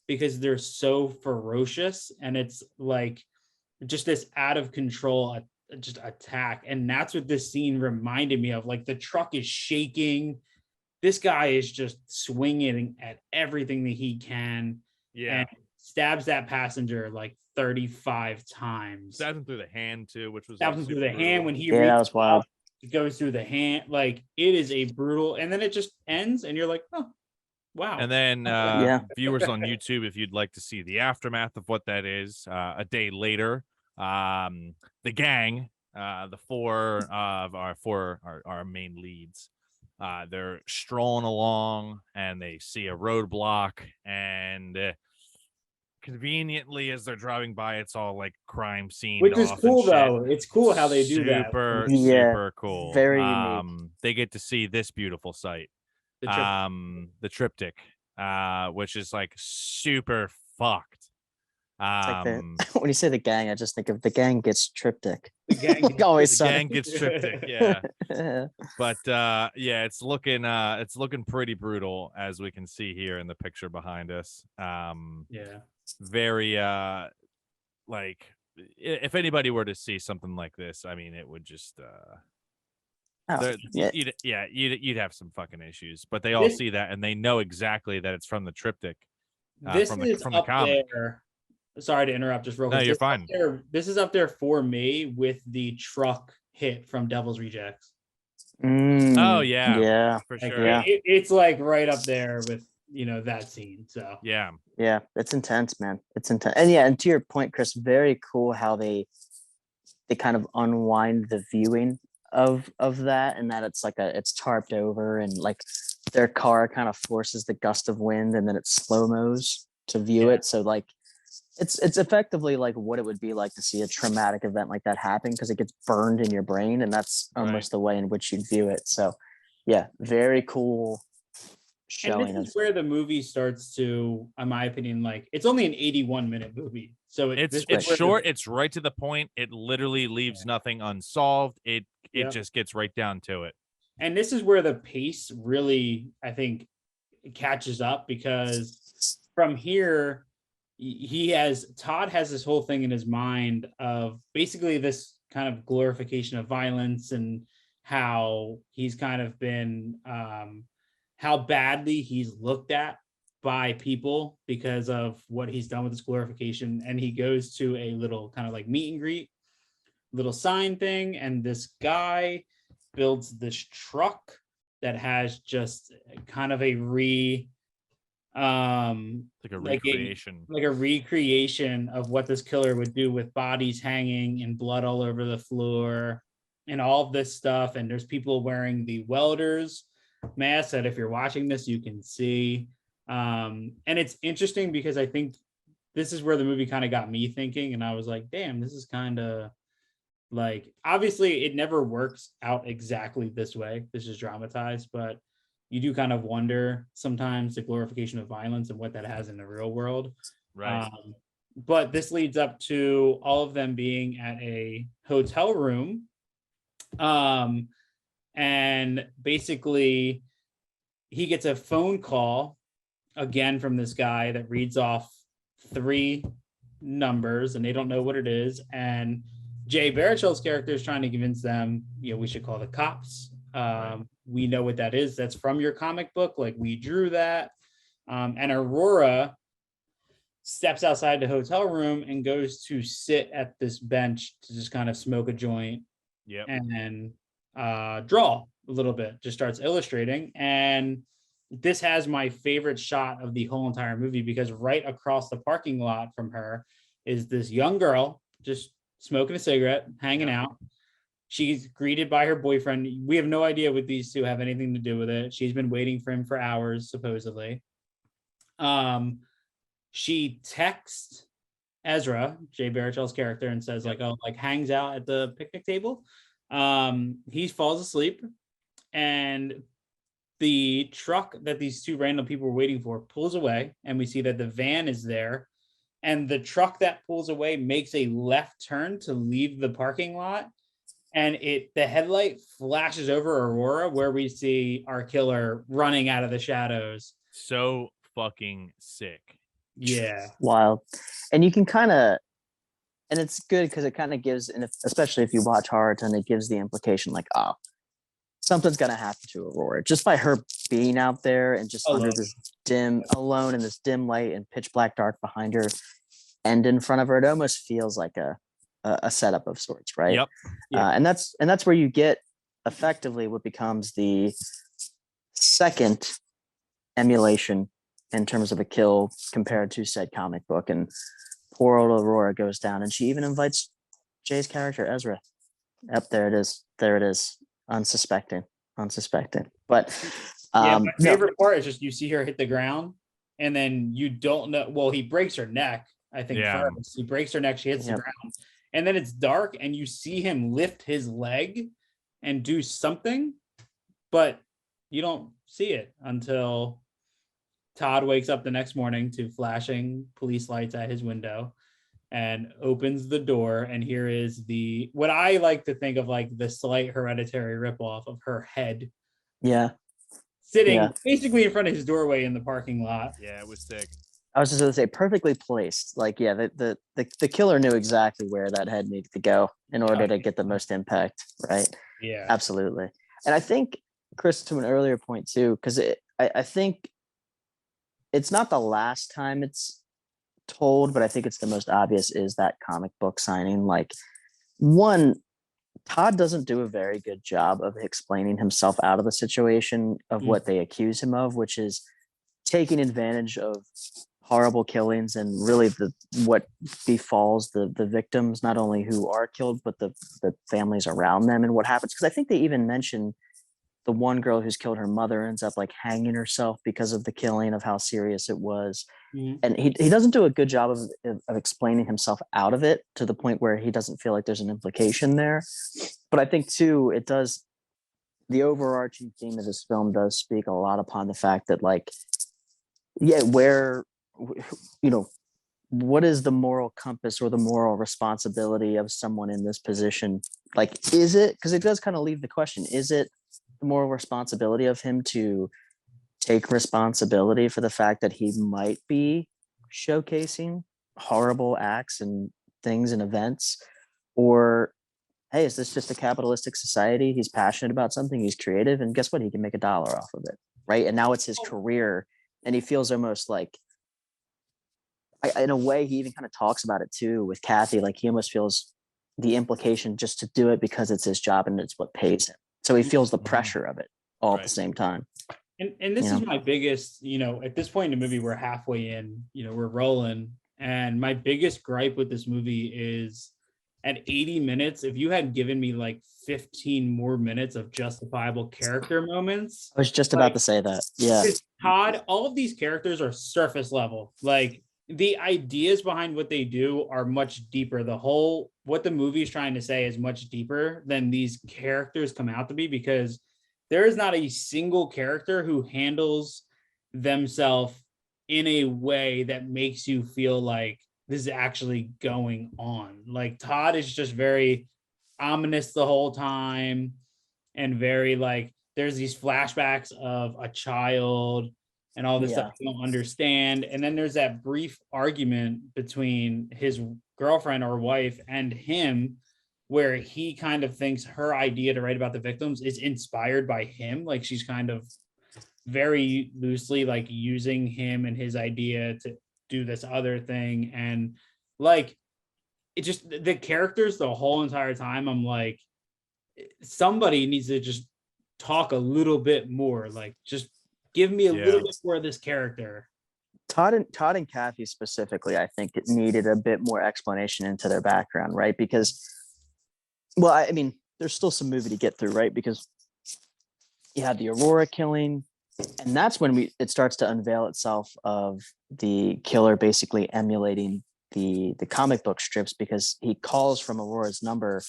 because they're so ferocious and it's like just this out of control just attack. And that's what this scene reminded me of. Like the truck is shaking. This guy is just swinging at everything that he can and stabs that passenger like 35 times. Stabs him through the hand too, which was stabs him through the hand when he that was wild. It goes through the hand. Like it is a brutal, and then it just ends and you're like, oh, wow. And then viewers on YouTube, if you'd like to see the aftermath of what that is, a day later, the gang, the four of our main leads, they're strolling along and they see a roadblock, and conveniently as they're driving by, it's all like crime scene, which is cool though. It's cool how they do that. Super cool. Very unique. They get to see this beautiful sight, the triptych, which is like super fucked. Like when you say the gang, I just think of the gang gets triptych. The gang, always the gang gets triptych, yeah. But yeah, it's looking pretty brutal, as we can see here in the picture behind us. Yeah, very like if anybody were to see something like this, I mean, it would just you'd have some fucking issues. But they all see that and they know exactly that it's from the triptych. From the comic. There. Sorry to interrupt, just real quick. No, you're fine. This is up there for me with the truck hit from Devil's Rejects. Oh yeah, for like, sure. Yeah. It's like right up there with that scene. So yeah, it's intense, man. It's intense, and to your point, Chris, very cool how they kind of unwind the viewing of that, and that it's like it's tarped over, and like their car kind of forces the gust of wind, and then it slow-mos to view it. So like. It's effectively like what it would be like to see a traumatic event like that happen, because it gets burned in your brain, and that's almost the way in which you'd view it. So yeah, very cool showing. And this is where the movie starts to, in my opinion, like it's only an 81-minute movie. So it's short, it's right to the point. It literally leaves nothing unsolved. It just gets right down to it. And this is where the pace really, I think, catches up, because from here, Todd has this whole thing in his mind of basically this kind of glorification of violence and how he's kind of been, how badly he's looked at by people because of what he's done with this glorification. And he goes to a little kind of like meet and greet, little sign thing. And this guy builds this truck that has just kind of a recreation of what this killer would do, with bodies hanging and blood all over the floor and all of this stuff. And there's people wearing the welder's mask that if you're watching this you can see, and it's interesting because I think this is where the movie kind of got me thinking, and I was like, damn, this is kind of like, obviously it never works out exactly this way, this is dramatized, but you do kind of wonder sometimes the glorification of violence and what that has in the real world. Right. But this leads up to all of them being at a hotel room. And basically he gets a phone call again from this guy that reads off 3 numbers and they don't know what it is. And Jay Baruchel's character is trying to convince them, we should call the cops. We know what that is. That's from your comic book. Like, we drew that. And Aurora steps outside the hotel room and goes to sit at this bench to just kind of smoke a joint and draw a little bit, just starts illustrating. And this has my favorite shot of the whole entire movie, because right across the parking lot from her is this young girl just smoking a cigarette, hanging out. She's greeted by her boyfriend. We have no idea what these two have anything to do with it. She's been waiting for him for hours, supposedly. She texts Ezra, Jay Baruchel's character, and says hangs out at the picnic table. He falls asleep, and the truck that these 2 random people were waiting for pulls away, and we see that the van is there. And the truck that pulls away makes a left turn to leave the parking lot. And the headlight flashes over Aurora, where we see our killer running out of the shadows. So fucking sick. Yeah. Wild. And you can kind of, and it's good because it kind of gives, and especially if you watch Horrorton, it gives the implication like, oh, something's going to happen to Aurora just by her being out there and just alone alone in this dim light and pitch black dark behind her and in front of her. It almost feels like a setup of sorts, right? Yep. And that's where you get effectively what becomes the second emulation in terms of a kill compared to said comic book. And poor old Aurora goes down, and she even invites Jay's character Ezra. Yep, there it is. Unsuspecting. But my favorite part is just you see her hit the ground, and then you don't know. Well, he breaks her neck, I think. First. He breaks her neck, she hits the ground, and then it's dark, and you see him lift his leg and do something, but you don't see it until Todd wakes up the next morning to flashing police lights at his window and opens the door, and here is what I like to think of like the slight Hereditary ripoff of her head. Yeah. Sitting basically in front of his doorway in the parking lot. Yeah, it was sick. I was just going to say perfectly placed. Like, the killer knew exactly where that head needed to go in order to get the most impact, right? Yeah. Absolutely. And I think, Chris, to an earlier point too, because I think it's not the last time it's told, but I think it's the most obvious, is that comic book signing. Like, one, Todd doesn't do a very good job of explaining himself out of the situation of what they accuse him of, which is taking advantage of horrible killings and really what befalls the victims, not only who are killed, but the families around them and what happens. Because I think they even mention the one girl who's killed her mother ends up like hanging herself because of the killing, of how serious it was. And he doesn't do a good job of explaining himself out of it to the point where he doesn't feel like there's an implication there. But I think too, the overarching theme of this film does speak a lot upon the fact that, like, what is the moral compass or the moral responsibility of someone in this position? Like, is it, because it does kind of leave the question, is it the moral responsibility of him to take responsibility for the fact that he might be showcasing horrible acts and things and events? Or, hey, is this just a capitalistic society? He's passionate about something, he's creative, and guess what? He can make $1 off of it, right? And now it's his career, and he feels almost like, in a way, he even kind of talks about it too with Kathy. Like, he almost feels the implication just to do it because it's his job and it's what pays him. So he feels the pressure of it all at the same time. And this is my biggest, at this point in the movie, we're halfway in, we're rolling. And my biggest gripe with this movie is at 80 minutes, if you had given me like 15 more minutes of justifiable character moments. I was just about to say that. Yeah. Todd, all of these characters are surface level. Like, the ideas behind what they do are much deeper. What the movie is trying to say is much deeper than these characters come out to be, because there is not a single character who handles themselves in a way that makes you feel like this is actually going on. Like, Todd is just very ominous the whole time, and very like, there's these flashbacks of a child and all this stuff you don't understand. And then there's that brief argument between his girlfriend or wife and him, where he kind of thinks her idea to write about the victims is inspired by him. Like she's kind of very loosely like using him and his idea to do this other thing. And like, it just, the characters the whole entire time, I'm like, somebody needs to just talk a little bit more. Like, just give me a little bit more of this character. Todd and Kathy specifically, I think it needed a bit more explanation into their background, right? Because, well, I mean, there's still some movie to get through, right? Because you had the Aurora killing, and that's when it starts to unveil itself of the killer basically emulating the comic book strips, because he calls from Aurora's number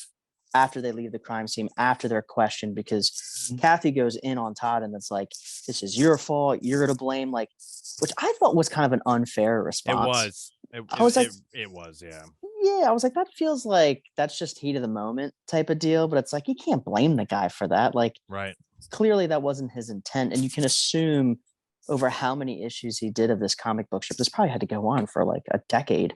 after they leave the crime scene, after they're questioned, because Kathy goes in on Todd and it's like, this is your fault, you're to blame, like, which I thought was kind of an unfair response. I was like, yeah, I was like, that feels like that's just heat of the moment type of deal, but it's like, you can't blame the guy for that. Like, right. Clearly that wasn't his intent. And you can assume over how many issues he did of this comic book strip, this probably had to go on for like a decade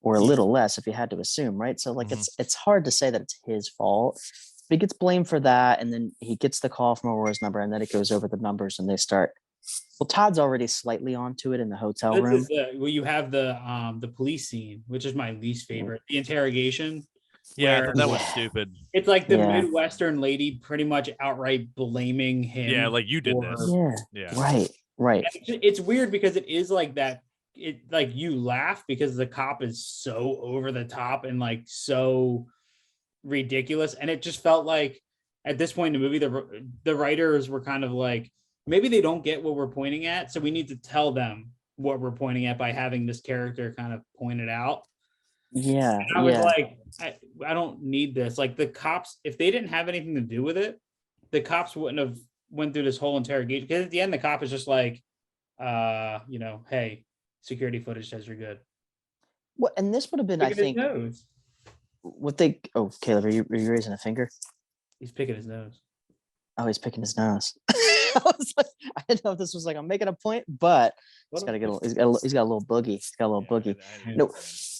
or a little less if you had to assume, right? So like, it's hard to say that it's his fault. But he gets blamed for that, and then he gets the call from Aurora's number, and then it goes over the numbers, and they start. Well, Todd's already slightly onto it in the hotel room. Well, you have the police scene, which is my least favorite. The interrogation. Yeah, that was stupid. It's like the Midwestern lady pretty much outright blaming him. Yeah, like, you did this. Yeah. Right. It's weird because it is like that. It like, you laugh because the cop is so over the top and like so ridiculous, and it just felt like at this point in the movie the writers were kind of like, maybe they don't get what we're pointing at, so we need to tell them what we're pointing at by having this character kind of point it out. Yeah. And I was like, I don't need this. Like, the cops, if they didn't have anything to do with it, the cops wouldn't have went through this whole interrogation, because at the end the cop is just like, hey, security footage says you're good. What? And this would have been, I think, what they. Oh, Caleb, are you raising a finger? He's picking his nose. Oh, he's picking his nose. I was like, I didn't know if this was like, I'm making a point, but he's got a little boogie. He's got a little boogie. No,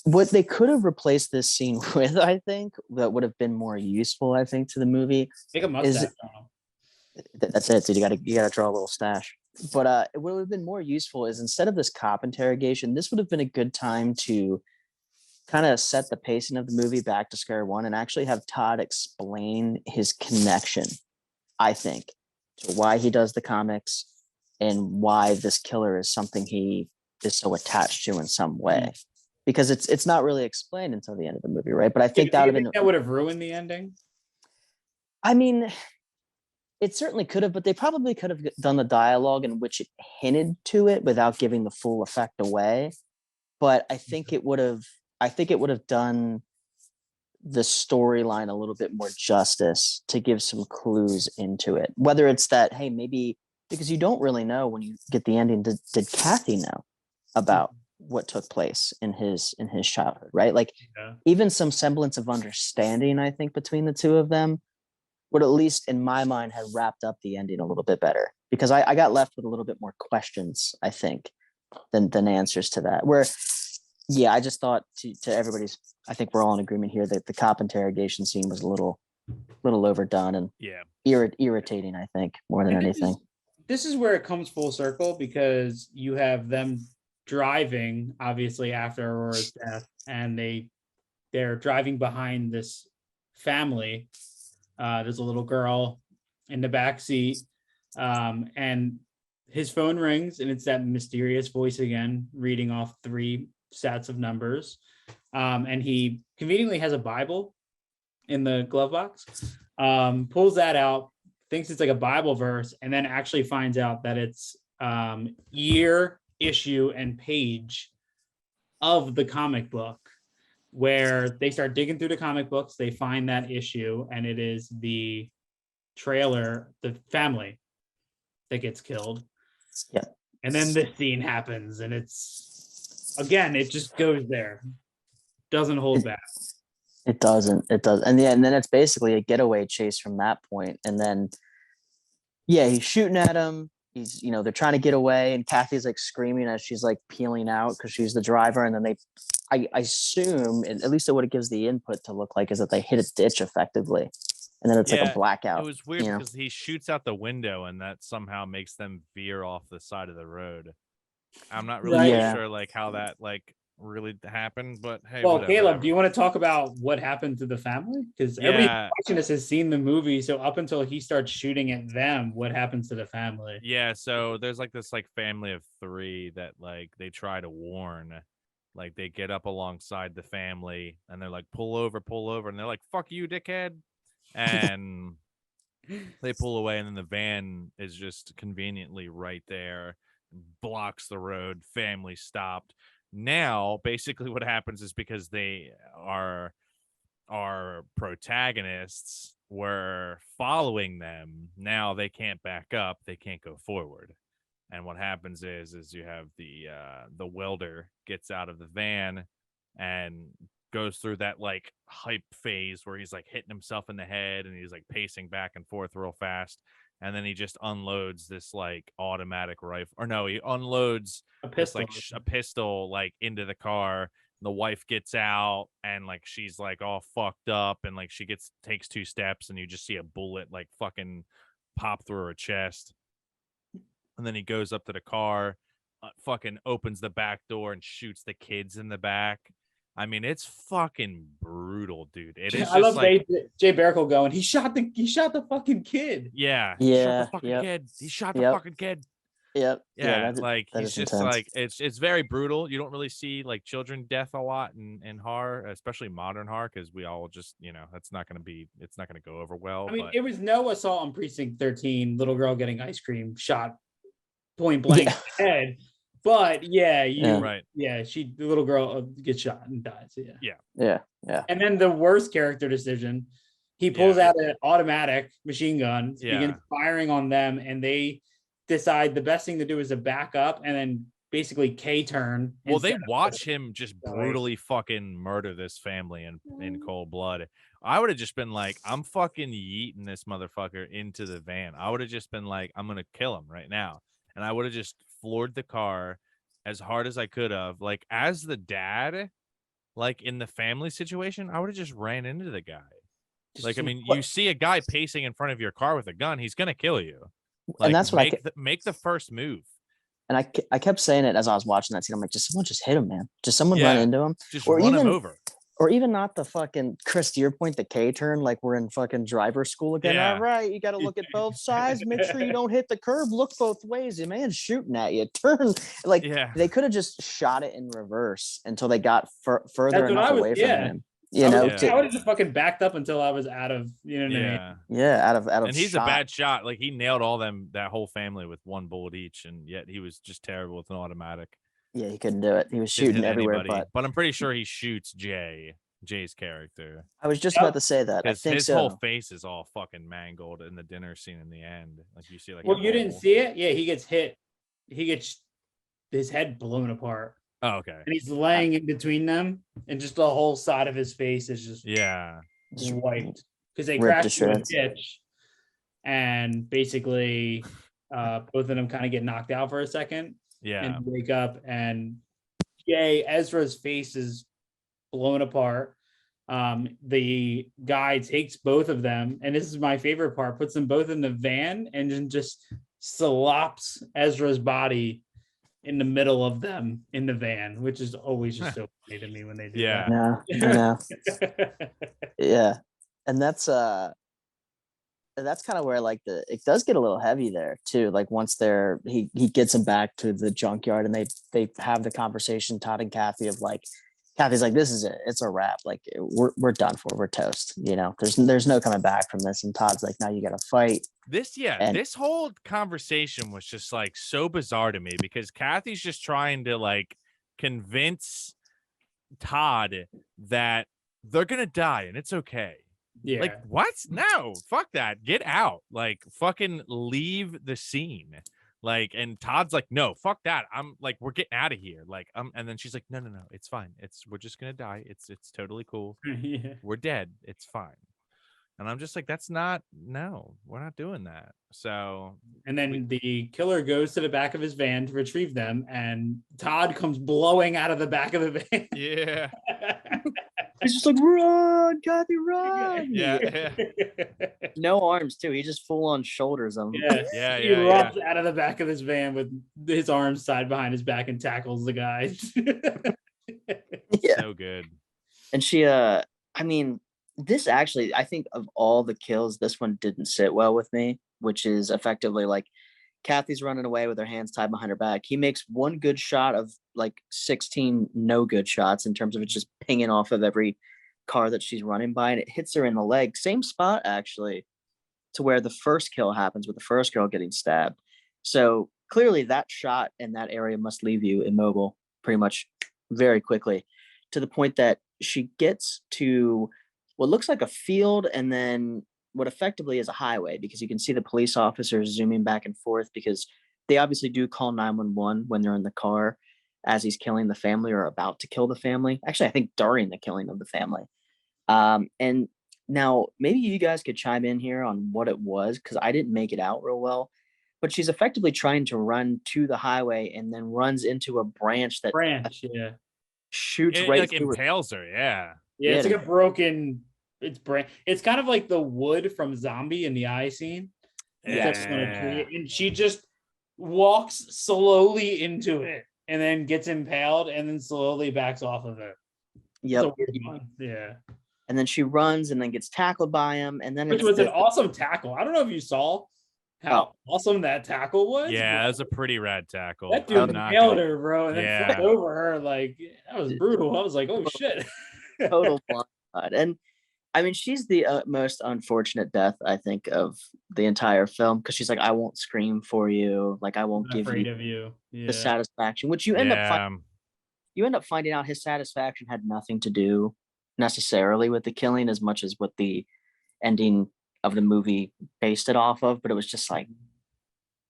what they could have replaced this scene with, I think, that would have been more useful, I think, to the movie. Make a mustache on him. That's it, dude. You gotta draw a little stash. But what would have been more useful is, instead of this cop interrogation, this would have been a good time to kind of set the pacing of the movie back to square one and actually have Todd explain his connection, I think, to why he does the comics and why this killer is something he is so attached to in some way. Because it's not really explained until the end of the movie, right? But I think that would have ruined the ending. I mean, it certainly could have, but they probably could have done the dialogue in which it hinted to it without giving the full effect away. But I think it would have done the storyline a little bit more justice to give some clues into it. Whether it's that, hey, maybe, because you don't really know when you get the ending, did Kathy know about what took place in his childhood, right? Like, even some semblance of understanding, I think, between the two of them would, at least in my mind, have wrapped up the ending a little bit better, because I got left with a little bit more questions, I think, than answers to that. Where, yeah, I just thought to everybody's, I think we're all in agreement here that the cop interrogation scene was a little overdone and irritating, I think, more than anything. This is where it comes full circle, because you have them driving, obviously, after Aurora's death, and they're driving behind this family. There's a little girl in the back seat, and his phone rings, and it's that mysterious voice again, reading off 3 sets of numbers. And he conveniently has a Bible in the glove box, pulls that out, thinks it's like a Bible verse, and then actually finds out that it's year, issue, and page of the comic book. Where they start digging through the comic books, they find that issue, and it is the trailer, the family that gets killed. Yeah. And then this scene happens, and it's, again, it just goes there. Doesn't hold back. It doesn't. And then it's basically a getaway chase from that point. And then, yeah, he's shooting at him. he's, they're trying to get away, and Kathy's like screaming as she's like peeling out because she's the driver. And then I assume, and at least what it gives the input to look like, is that they hit a ditch effectively. And then it's like a blackout. It was weird because he shoots out the window and that somehow makes them veer off the side of the road. I'm not really sure like how that like really happened, but hey. Well, whatever. Caleb, do you want to talk about what happened to the family? Because everybody watching this has seen the movie. So up until he starts shooting at them, what happens to the family? Yeah, so there's like this like family of 3 that like they try to warn. Like they get up alongside the family and they're like, pull over, and they're like, fuck you, dickhead. And they pull away, and then the van is just conveniently right there, blocks the road. Family stopped. Now basically what happens is, because they are our protagonists were following them, now they can't back up, they can't go forward. And what happens is you have the welder gets out of the van and goes through that like hype phase where he's like hitting himself in the head and he's like pacing back and forth real fast, and then he just unloads this like automatic rifle, or no, he unloads a pistol, a pistol like into the car. The wife gets out and like she's like all fucked up, and like she takes 2 steps and you just see a bullet like fucking pop through her chest. And then he goes up to the car, fucking opens the back door and shoots the kids in the back. I mean, it's fucking brutal, dude. It is. I love like, Jay Baruchel going, he shot the fucking kid. Yeah, he shot the fucking kid. He shot the fucking kid. Yep. Yeah, like he's just intense. Like it's very brutal. You don't really see like children death a lot in horror, especially modern horror, because we all just it's not gonna go over well. I mean, it was no Assault on Precinct 13, little girl getting ice cream shot point blank head. But the little girl gets shot and dies. Yeah. And then the worst character decision, he pulls out an automatic machine gun, begins firing on them, and they decide the best thing to do is to back up and then basically K-turn. Well, they watch him just brutally fucking murder this family in cold blood. I would have just been like, I'm fucking yeeting this motherfucker into the van. I would have just been like, I'm gonna kill him right now. And I would have just floored the car as hard as I could have. Like, as the dad, like in the family situation, I would have just ran into the guy. Like, I mean, you see a guy pacing in front of your car with a gun, he's gonna kill you. Like, and that's what make the first move. And I kept saying it as I was watching that scene. I'm like, someone just hit him, man. Just someone run into him. Just run him over. Or even not the fucking, Chris, to your point, the K-turn, like we're in fucking driver school again. Yeah. All right, you got to look at both sides. Make sure you don't hit the curb. Look both ways. The man's shooting at you. Turn. Like, they could have just shot it in reverse until they got further enough away from him. I would have just fucking backed up until I was out of, what I mean? Yeah, out of. And he's a bad shot. Like, he nailed that whole family with 1 bullet each, and yet he was just terrible with an automatic. Yeah, he couldn't do it. He was shooting everywhere, but I'm pretty sure he shoots Jay's character. I was just about to say that. I think his whole face is all fucking mangled in the dinner scene in the end. Like, you see, like, well, you didn't see it? Yeah, he gets hit. He gets his head blown apart. Oh, okay. And he's laying in between them, and just the whole side of his face is just wiped because they crashed into a ditch, and basically both of them kind of get knocked out for a second. And wake up, and Ezra's face is blown apart. The guy takes both of them, and this is my favorite part, puts them both in the van and then just slops Ezra's body in the middle of them in the van, which is always just so funny to me when they do that. Yeah. And that's kind of where like it does get a little heavy there too. Like once he gets them back to the junkyard and they have the conversation, Todd and Kathy, of like, Kathy's like, this is it. It's a wrap. Like we're done for. We're toast. There's no coming back from this. And Todd's like, now you got to fight. This whole conversation was just like so bizarre to me, because Kathy's just trying to like convince Todd that they're going to die and it's okay. Yeah. Like, what? No, fuck that. Get out. Like, fucking leave the scene. Like, and Todd's like, no, fuck that. I'm like, we're getting out of here. Like, and then she's like, no, it's fine. We're just gonna die. It's totally cool. We're dead. It's fine. And I'm just like, no, we're not doing that. So, and then the killer goes to the back of his van to retrieve them, and Todd comes blowing out of the back of the van. yeah. He's just like, run, Kathy, run. Yeah. No arms too. He just full on shoulders them. Yeah. He erupts out of the back of his van with his arms tied behind his back and tackles the guy. So good. And she, I mean, this actually, I think of all the kills, this one didn't sit well with me, which is effectively like Kathy's running away with her hands tied behind her back. He makes one good shot of like 16 no good shots in terms of it just pinging off of every car that she's running by, and it hits her in the leg. Same spot, actually, to where the first kill happens with the first girl getting stabbed. So clearly that shot in that area must leave you immobile pretty much very quickly, to the point that she gets to what looks like a field and then what effectively is a highway, because you can see the police officers zooming back and forth, because they obviously do call 911 when they're in the car as he's killing the family or about to kill the family. Actually, I think during the killing of the family. And now maybe you guys could chime in here on what it was, because I didn't make it out real well. But she's effectively trying to run to the highway and then runs into a branch that shoots it right like through impales her. Yeah. Yeah, it's like a broken. It's kind of like the wood from Zombie in the eye scene. Yeah. And she just walks slowly into it and then gets impaled and then slowly backs off of it. Yep. It's a weird one. Yeah. And then she runs and then gets tackled by him. And then Which was an awesome tackle. I don't know if you saw how awesome that tackle was. Yeah, that was a pretty rad tackle. That dude nailed her, bro, and then flipped over her. Like, that was brutal. I was like, oh shit. Total blind. And I mean, she's the most unfortunate death, I think, of the entire film, because she's like, I won't scream for you. Like, I won't give you the satisfaction, which you end up finding out his satisfaction had nothing to do necessarily with the killing as much as what the ending of the movie based it off of. But it was just like,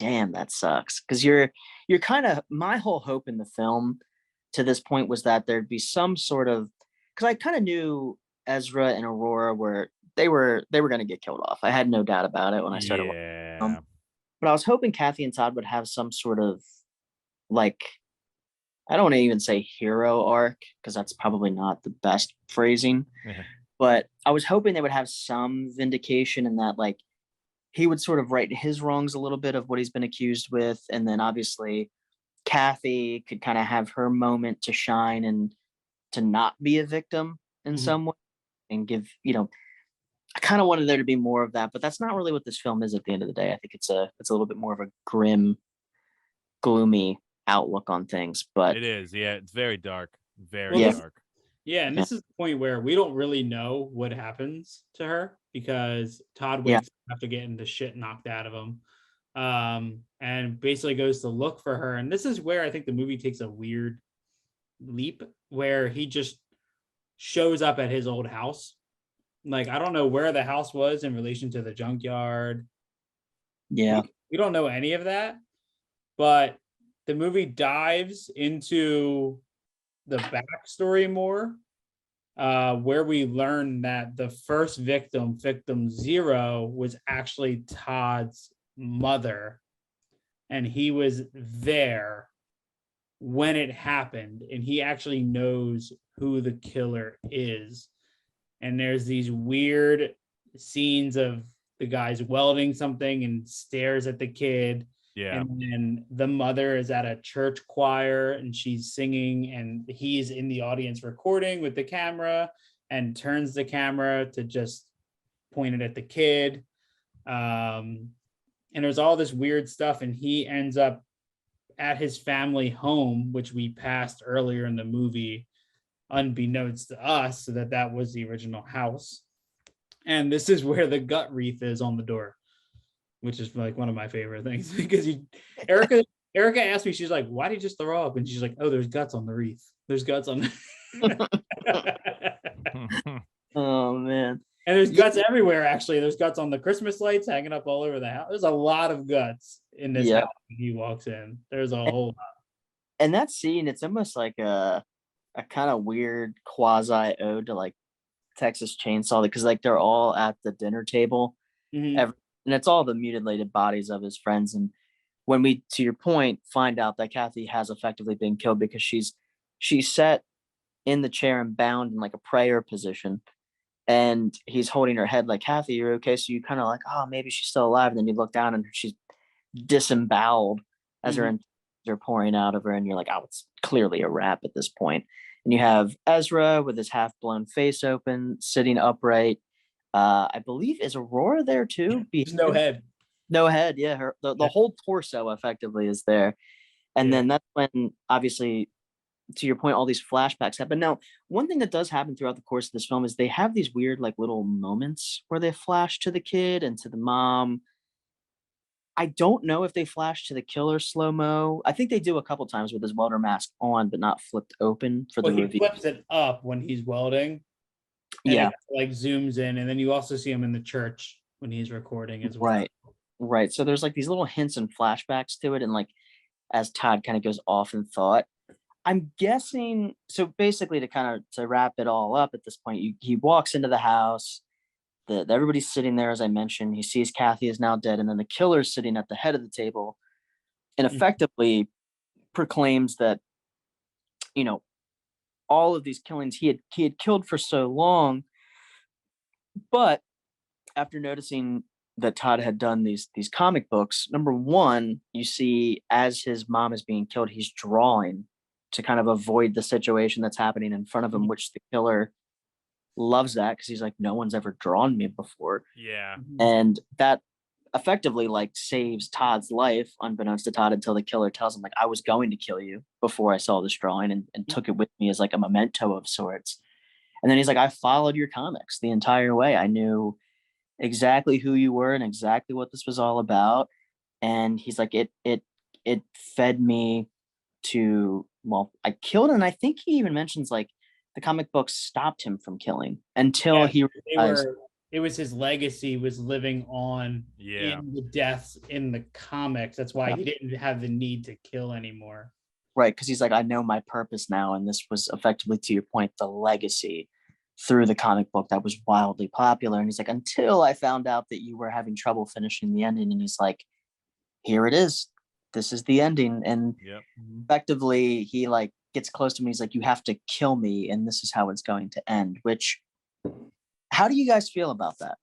damn, that sucks. Because you're kind of, my whole hope in the film to this point was that there'd be some sort of, because I kind of knew Ezra and Aurora were going to get killed off. I had no doubt about it when I started watching. But I was hoping Kathy and Todd would have some sort of, like, I don't want to even say hero arc, because that's probably not the best phrasing. But I was hoping they would have some vindication in that, like, he would sort of right his wrongs a little bit of what he's been accused with. And then obviously Kathy could kind of have her moment to shine and to not be a victim in some way, and give, I kind of wanted there to be more of that, but that's not really what this film is at the end of the day. I think it's a little bit more of a grim, gloomy outlook on things. But it is, yeah, it's very dark. Very dark. Yeah, and this is the point where we don't really know what happens to her, because Todd wakes up after getting the shit knocked out of him, and basically goes to look for her. And this is where I think the movie takes a weird leap, where he just shows up at his old house. Like, I don't know where the house was in relation to the junkyard. Yeah. We don't know any of that, but the movie dives into the backstory more, where we learn that the first victim 0, was actually Todd's mother, and he was there when it happened, and he actually knows who the killer is. And there's these weird scenes of the guy's welding something and stares at the kid. Yeah. And then the mother is at a church choir and she's singing, and he's in the audience recording with the camera and turns the camera to just point it at the kid. And there's all this weird stuff, and he ends up at his family home, which we passed earlier in the movie, unbeknownst to us, so that was the original house. And this is where the gut wreath is on the door, which is like one of my favorite things, because Erica asked me, she's like, why did you just throw up? And she's like, oh, there's guts on the wreath. There's guts on Oh man. And there's guts everywhere, actually. There's guts on the Christmas lights hanging up all over the house. There's a lot of guts in this house when he walks in. There's a whole lot. And that scene, it's almost like a kind of weird quasi ode to like Texas Chainsaw, because like they're all at the dinner table, and it's all the mutilated bodies of his friends. And when we, to your point, find out that Kathy has effectively been killed because she's set in the chair and bound in like a prayer position, and he's holding her head like, Kathy, you're okay. So you kind of like, oh, maybe she's still alive, and then you look down and she's disemboweled as her are pouring out of her, and you're like, oh, it's clearly a wrap at this point. And you have Ezra with his half blown face open, sitting upright. I believe is Aurora there too. There's no head. No head. Yeah, the whole torso effectively is there. And then that's when, obviously, to your point, all these flashbacks happen. Now, one thing that does happen throughout the course of this film is they have these weird, like, little moments where they flash to the kid and to the mom. I don't know if they flash to the killer slow-mo. I think they do a couple times with his welder mask on, but not flipped open for the He reveal. flips it up when he's welding. And it, like, zooms in, and then you also see him in the church when he's recording as well. Right. So there's like these little hints and flashbacks to it, and like as Todd kind of goes off in thought, I'm guessing. So basically, to wrap it all up at this point, he walks into the house. Everybody's sitting there, as I mentioned. He sees Kathy is now dead, and then the killer's sitting at the head of the table, and effectively proclaims that, you know, all of these killings he had killed for so long, but after noticing that Todd had done these comic books, number one, you see as his mom is being killed, he's drawing to kind of avoid the situation that's happening in front of him, which the killer loves that because he's like, no one's ever drawn me before. Yeah. And that effectively like saves Todd's life, unbeknownst to Todd, until the killer tells him, like, I was going to kill you before I saw this drawing and took it with me as like a memento of sorts. And then he's like, I followed your comics the entire way. I knew exactly who you were and exactly what this was all about. And he's like, it fed me to, well, I killed. And I think he even mentions like the comic books stopped him from killing until he realized it was his legacy was living on in the deaths in the comics. That's why he didn't have the need to kill anymore. Right. Because he's like, I know my purpose now. And this was effectively, to your point, the legacy through the comic book that was wildly popular. And he's like, until I found out that you were having trouble finishing the ending. And he's like, here it is. This is the ending. And effectively, he like gets close to me. He's like, you have to kill me. And this is how it's going to end. Which, how do you guys feel about that?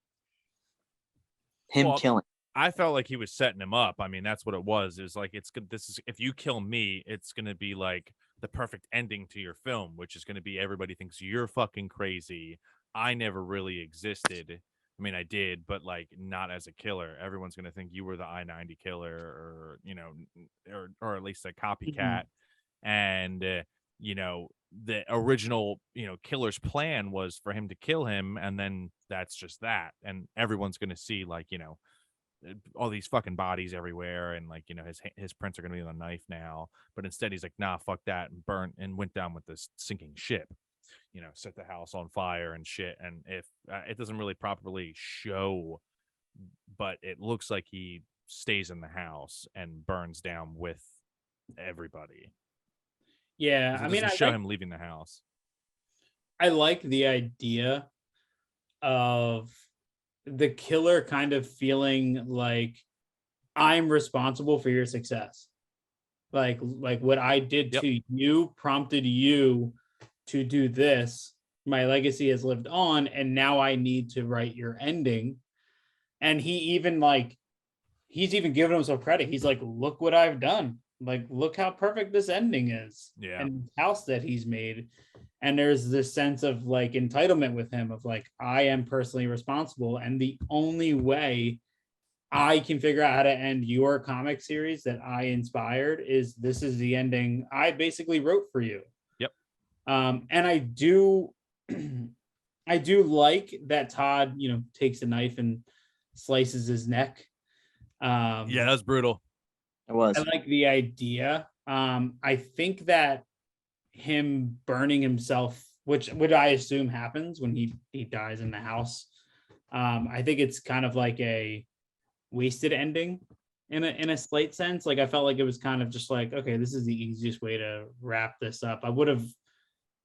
Him killing. I felt like he was setting him up. I mean, that's what it was. It was like, it's good. This is, if you kill me, it's going to be like the perfect ending to your film, which is going to be everybody thinks you're fucking crazy. I never really existed. I mean, I did, but like not as a killer. Everyone's going to think you were the I-90 killer, or, you know, or at least a copycat. And, you know, the original, you know, killer's plan was for him to kill him. And then that's just that. And everyone's going to see like, you know, all these fucking bodies everywhere, and like, you know, his prints are gonna be on the knife now. But instead he's like, nah, fuck that, and burnt and went down with this sinking ship, you know, set the house on fire and shit. And if it doesn't really properly show, but it looks like he stays in the house and burns down with everybody. Yeah, I mean, I show him leaving the house. I like the idea of the killer kind of feeling like I'm responsible for your success. Like what I did to you prompted you to do this. My legacy has lived on, and now I need to write your ending. And he's even given himself credit. He's like, look what I've done. Like, look how perfect this ending is. Yeah. And the house that he's made. And there's this sense of like entitlement with him of like, I am personally responsible. And the only way I can figure out how to end your comic series that I inspired is this is the ending I basically wrote for you. Yep. And I do like that Todd, you know, takes a knife and slices his neck. Yeah, that was brutal. It was. I like the idea. I think that him burning himself, which I assume happens when he dies in the house. I think it's kind of like a wasted ending in a slight sense. Like I felt like it was kind of just like, okay, this is the easiest way to wrap this up. I would have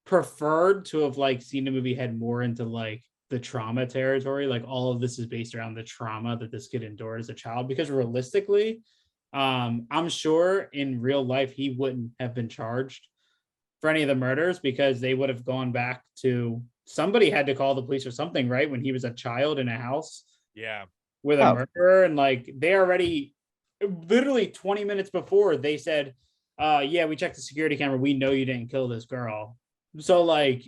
preferred to have like seen the movie head more into like the trauma territory. Like all of this is based around the trauma that this kid endured as a child, because realistically, I'm sure in real life he wouldn't have been charged for any of the murders, because they would have gone back to, somebody had to call the police or something, right? When he was a child in a house with a murderer, and like they already literally 20 minutes before they said, yeah, we checked the security camera, we know you didn't kill this girl. So like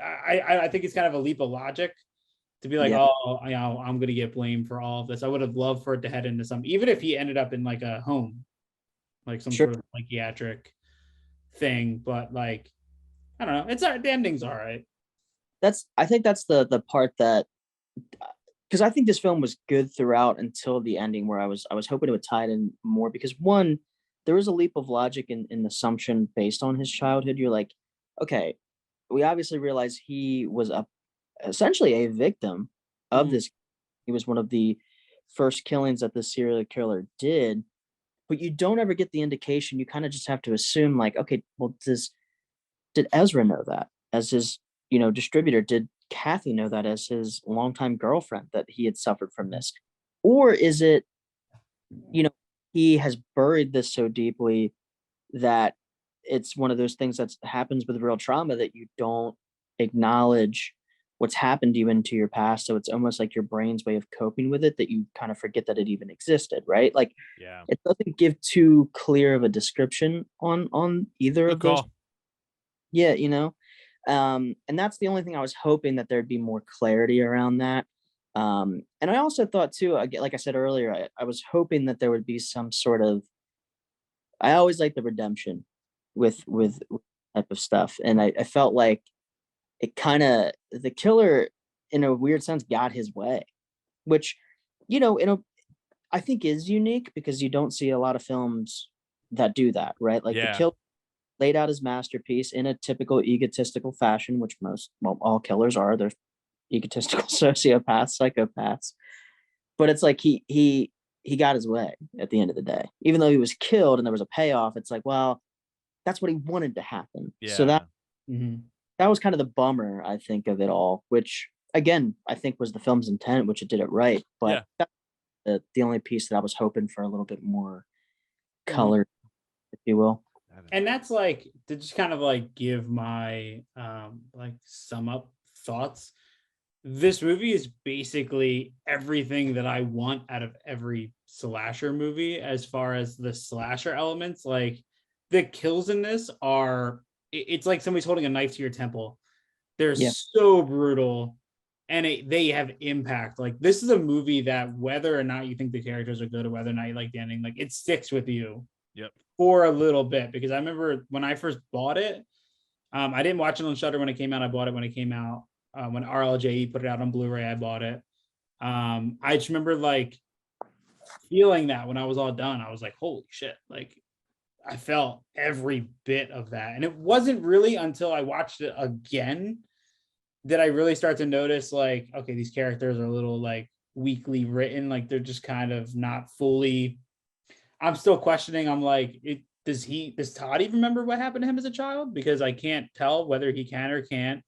I think it's kind of a leap of logic to be like, oh, you know, I'm gonna get blamed for all of this. I would have loved for it to head into some, even if he ended up in like a home, like some sort of psychiatric thing, but like I don't know, it's the ending's all right. I think that's the part that, because I think this film was good throughout until the ending, where I was hoping it would tie it in more, because one, there was a leap of logic in assumption based on his childhood. You're like, okay, we obviously realize he was essentially a victim of this. He was one of the first killings that the serial killer did, but you don't ever get the indication. You kind of just have to assume like, okay, well, did Ezra know that as his, you know, distributor? Did Kathy know that as his longtime girlfriend, that he had suffered from this? Or is it, you know, he has buried this so deeply that it's one of those things that happens with real trauma, that you don't acknowledge what's happened to you into your past. So it's almost like your brain's way of coping with it, that you kind of forget that it even existed, right? Like, it doesn't give too clear of a description on either of those. Yeah, you know, and that's the only thing I was hoping, that there'd be more clarity around that. And I also thought too, like I said earlier, I was hoping that there would be some sort of, I always like the redemption with type of stuff. And I felt like it kind of, the killer in a weird sense got his way, which, you know, I think is unique, because you don't see a lot of films that do that, right? Like the killer laid out his masterpiece in a typical egotistical fashion, which all killers are. They're egotistical sociopaths, psychopaths. But it's like he got his way at the end of the day. Even though he was killed and there was a payoff, it's like, well, that's what he wanted to happen. So that was kind of the bummer, I think, of it all, which again, I think was the film's intent, which it did it right. But that's the only piece that I was hoping for a little bit more color, if you will. And that's like, to just kind of like give my like sum up thoughts. This movie is basically everything that I want out of every slasher movie, as far as the slasher elements. Like the kills in this are, it's like somebody's holding a knife to your temple. They're so brutal, and they have impact. Like this is a movie that, whether or not you think the characters are good, or whether or not you like the ending, like it sticks with you for a little bit. Because I remember when I first bought it, I didn't watch it on Shudder when it came out. I bought it when it came out. When RLJE put it out on Blu-ray, I bought it. I just remember like feeling that when I was all done, I was like, holy shit. Like I felt every bit of that. And it wasn't really until I watched it again that I really start to notice, like, okay, these characters are a little like weakly written. Like they're just kind of not fully, I'm still questioning. I'm like, does Todd even remember what happened to him as a child? Because I can't tell whether he can or can't.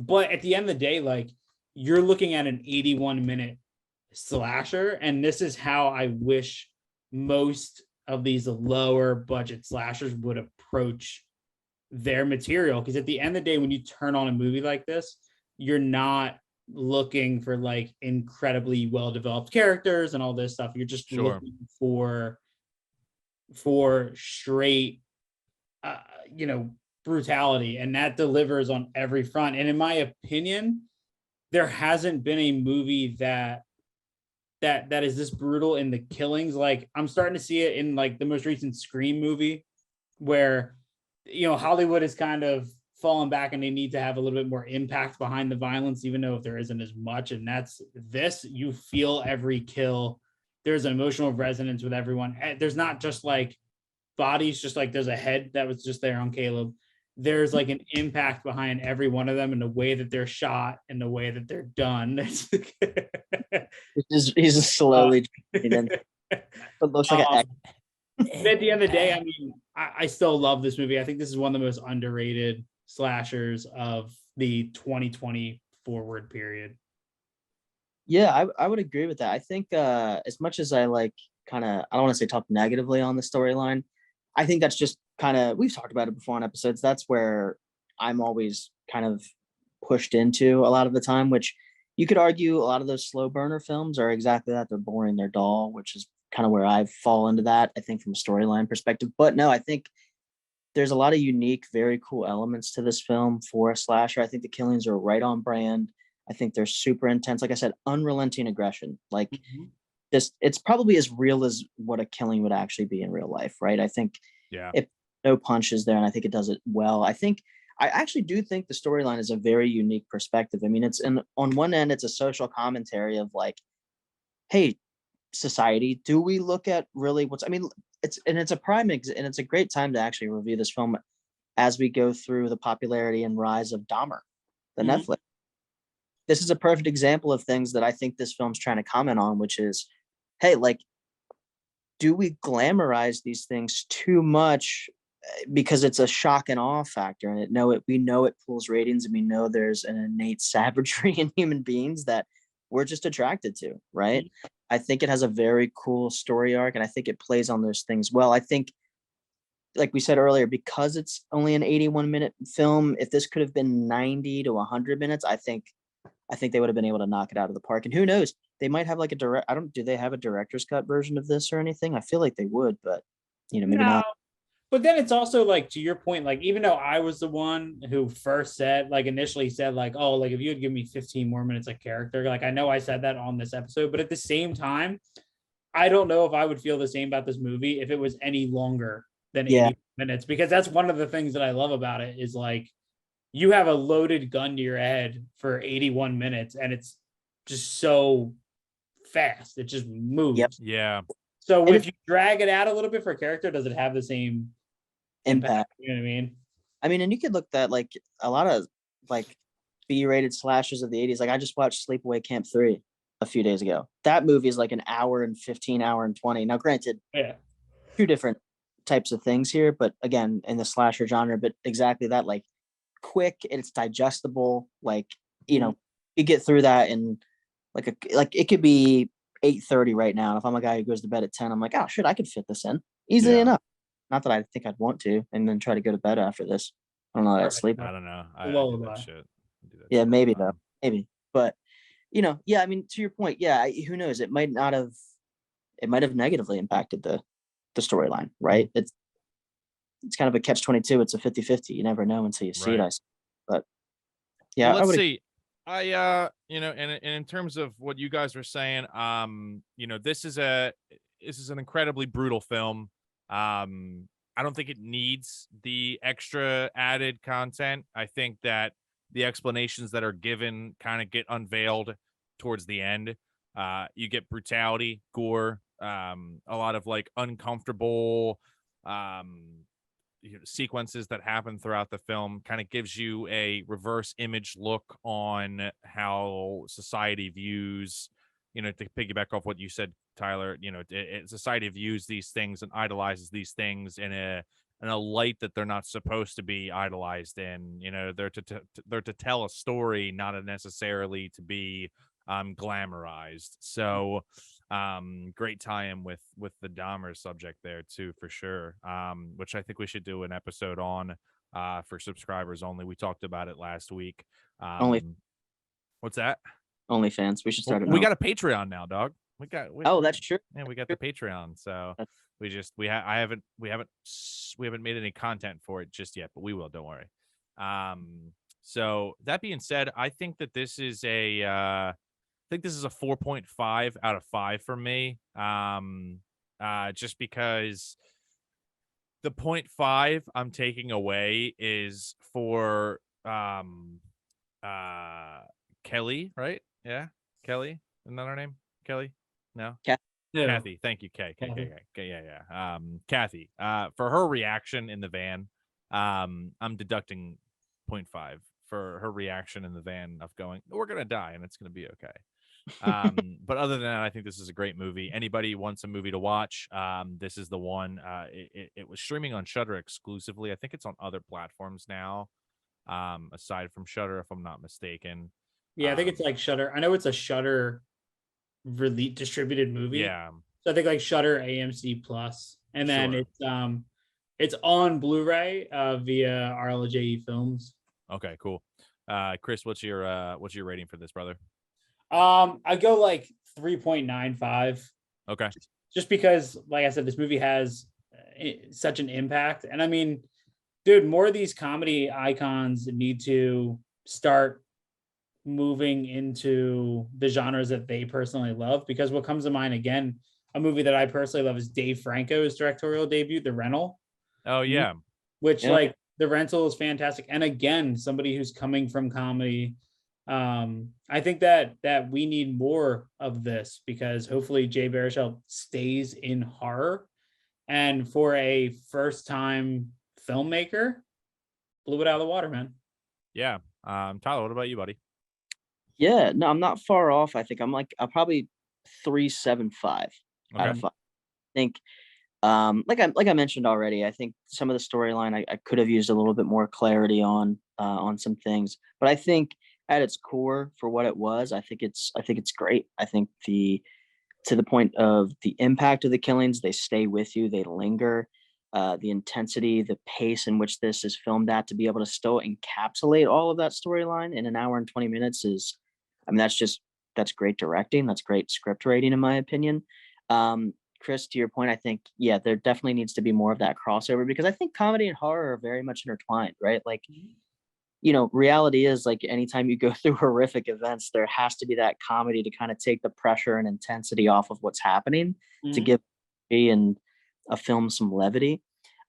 But at the end of the day, like you're looking at an 81-minute slasher, and this is how I wish most of these lower budget slashers would approach their material. Because at the end of the day, when you turn on a movie like this, you're not looking for like incredibly well-developed characters and all this stuff. You're just looking for straight you know, brutality, and that delivers on every front. And in my opinion, there hasn't been a movie that is this brutal in the killings. Like I'm starting to see it in like the most recent Scream movie, where, you know, Hollywood is kind of fallen back and they need to have a little bit more impact behind the violence, even though if there isn't as much. And that's this, you feel every kill. There's an emotional resonance with everyone. There's not just like bodies, just like there's a head that was just there on Caleb. There's like an impact behind every one of them, and the way that they're shot and the way that they're done. He's just slowly it looks like at the end of the day, I mean, I still love this movie. I think this is one of the most underrated slashers of the 2020 forward period. Yeah, I would agree with that. I think as much as I like kind of, I don't want to say talk negatively on the storyline, I think that's just kind of, we've talked about it before on episodes. That's where I'm always kind of pushed into a lot of the time, which you could argue a lot of those slow burner films are exactly that. They're boring, they're dull, which is kind of where I fall into that, I think, from a storyline perspective. But no, I think there's a lot of unique, very cool elements to this film for a slasher. I think the killings are right on brand. I think they're super intense. Like I said, unrelenting aggression. Like this, it's probably as real as what a killing would actually be in real life, right? I think if no punches there, and I think it does it well. I actually do think the storyline is a very unique perspective. I mean, on one end, it's a social commentary of like, hey, society, do we look at really it's a prime and it's a great time to actually review this film as we go through the popularity and rise of Dahmer, the Netflix. This is a perfect example of things that I think this film's trying to comment on, which is, hey, like, do we glamorize these things too much because it's a shock and awe factor, and we know it pulls ratings, and we know there's an innate savagery in human beings that we're just attracted to, right? I think it has a very cool story arc, and I think it plays on those things well. I think, like we said earlier, because it's only an 81-minute film, if this could have been 90 to 100 minutes, I think they would have been able to knock it out of the park. And who knows? They might have like do they have a director's cut version of this or anything? I feel like they would, but maybe not. But then it's also like, to your point, like, even though I was the one who first initially said like, oh, like if you would give me 15 more minutes of character, like I know I said that on this episode, but at the same time, I don't know if I would feel the same about this movie if it was any longer than 80 minutes, because that's one of the things that I love about it is like, you have a loaded gun to your head for 81 minutes and it's just so fast. It just moves. Yep. Yeah. So if you drag it out a little bit for character, does it have the same impact? You know what I mean? I mean, and you could look at like a lot of like B-rated slashers of the 80s. Like I just watched Sleepaway Camp 3 a few days ago. That movie is like an hour and 15, hour and 20. Now, granted, two different types of things here, but again, in the slasher genre, but exactly that, like quick, it's digestible. Like, you get through that in like it could be 8:30 right now. And if I'm a guy who goes to bed at 10, I'm like, oh shit, I could fit this in easily enough. Not that I think I'd want to, and then try to go to bed after this. I don't know that sleep. I don't know. I do that shit. Yeah, maybe though. Maybe. But I mean, to your point, who knows? It might have negatively impacted the storyline, right? It's kind of a catch-22. It's a 50-50. You never know until you see it. But yeah, well, let's see. And in terms of what you guys were saying, this is an incredibly brutal film. I don't think it needs the extra added content. I think that the explanations that are given kind of get unveiled towards the end. You get brutality, gore, a lot of like uncomfortable sequences that happen throughout the film. Kind of gives you a reverse image look on how society views, to piggyback off what you said, Tyler, society views these things and idolizes these things in a light that they're not supposed to be idolized in. They're to tell a story, not necessarily to be glamorized. So great tie-in with the Dahmer subject there too, for sure, which I think we should do an episode on for subscribers only. We talked about it last week. What's that? OnlyFans. We should start it. We got a Patreon now, dog. That's true. Yeah, we got the Patreon. So we haven't made any content for it just yet, but we will. Don't worry. So that being said, I think that this is a 4.5 out of 5 for me. Just because the 0.5 I'm taking away is for Kelly, right? Yeah, Kelly. Isn't that her name? Kelly? No. Kathy. Thank you, Kay. Yeah. Kathy. For her reaction in the van, I'm deducting 0.5 for her reaction in the van of going, we're gonna die and it's gonna be okay. But other than that, I think this is a great movie. Anybody wants a movie to watch, this is the one. It was streaming on Shudder exclusively. I think it's on other platforms now, aside from Shudder, if I'm not mistaken. Yeah, I think it's like Shutter. I know it's a Shutter release distributed movie. Yeah. So I think like Shutter AMC Plus, and then Sure. it's on Blu-ray via RLJE Films. Okay, cool. Chris, what's your rating for this, brother? I go like 3.95. Okay. Just because, like I said, this movie has such an impact. And I mean, dude, more of these comedy icons need to start moving into the genres that they personally love. Because what comes to mind again, a movie that I personally love is Dave Franco's directorial debut, The Rental. Oh yeah. Which like The Rental is fantastic. And again, somebody who's coming from comedy. I think that we need more of this because hopefully Jay Baruchel stays in horror, and for a first time filmmaker, blew it out of the water, man. Yeah. Tyler, what about you, buddy? Yeah, no, I'm not far off. I think I'll probably 3.75 out of Okay. 5. I think, like I mentioned already, I think some of the storyline I could have used a little bit more clarity on some things, but I think at its core, for what it was, I think it's great. I think to the point of the impact of the killings, they stay with you, they linger. The intensity, the pace in which this is filmed at, to be able to still encapsulate all of that storyline in an hour and 20 minutes is, I mean, that's great directing. That's great script writing, in my opinion. Chris, to your point, I think, yeah, there definitely needs to be more of that crossover because I think comedy and horror are very much intertwined, right? Like, reality is like anytime you go through horrific events, there has to be that comedy to kind of take the pressure and intensity off of what's happening to give and a film some levity.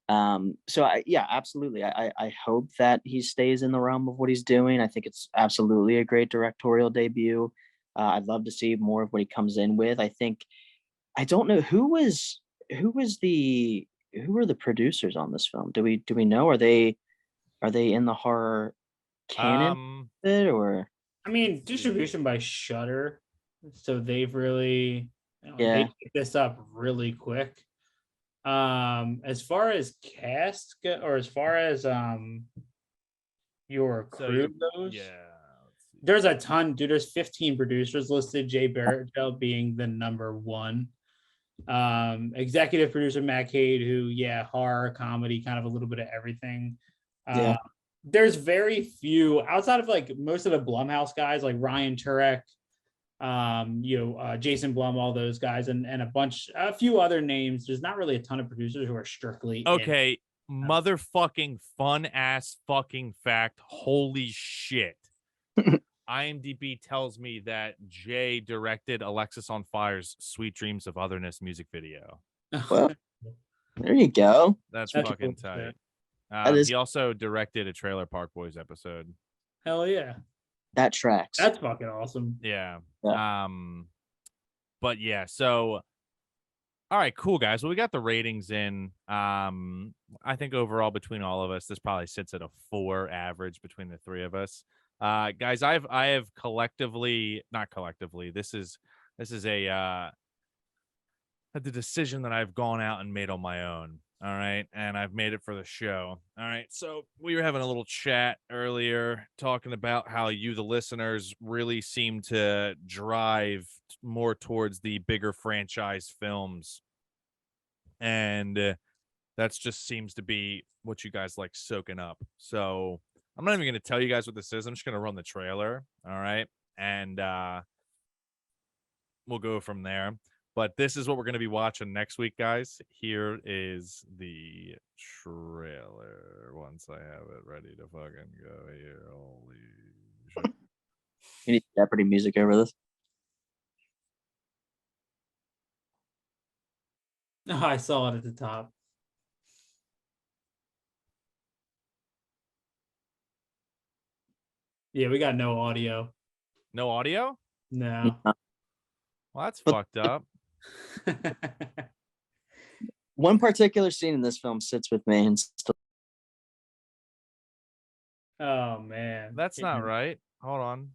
So yeah, absolutely. I hope that he stays in the realm of what he's doing. I think it's absolutely a great directorial debut. I'd love to see more of what he comes in with. I think I don't know who were the producers on this film. Do we know? Are they in the horror canon or? I mean, distribution by Shudder, so they've really they picked this up really quick. As far as cast or as far as your crew goes, there's a ton, dude. There's 15 producers listed, Jay Baruchel being the number one. Executive producer Matt Cade, who horror, comedy, kind of a little bit of everything. There's very few outside of like most of the Blumhouse guys, like Ryan Turek, Jason Blum, all those guys, and a few other names. There's not really a ton of producers who are strictly okay. Motherfucking fun ass fucking fact. Holy shit. IMDb tells me that Jay directed Alexis on Fire's Sweet Dreams of Otherness music video. Well, there you go. That's fucking tight. He also directed a Trailer Park Boys episode. Hell yeah. That tracks. That's fucking awesome. Yeah. But yeah, so all right, cool guys. Well, we got the ratings in. I think overall between all of us, this probably sits at a 4 average between the three of us. Guys, I have collectively, not collectively, this is a the decision that I've gone out and made on my own. All right. And I've made it for the show. All right. So we were having a little chat earlier talking about how you, the listeners, really seem to drive more towards the bigger franchise films. And that's just seems to be what you guys like soaking up. So I'm not even going to tell you guys what this is. I'm just going to run the trailer. All right. And we'll go from there. But this is what we're going to be watching next week, guys. Here is the trailer. Once I have it ready to fucking go here. Holy shit. You need Jeopardy music over this. Oh, I saw it at the top. Yeah, we got no audio. No audio? No. Well, that's fucked up. One particular scene in this film sits with me and still. Oh man, that's not right. Hold on.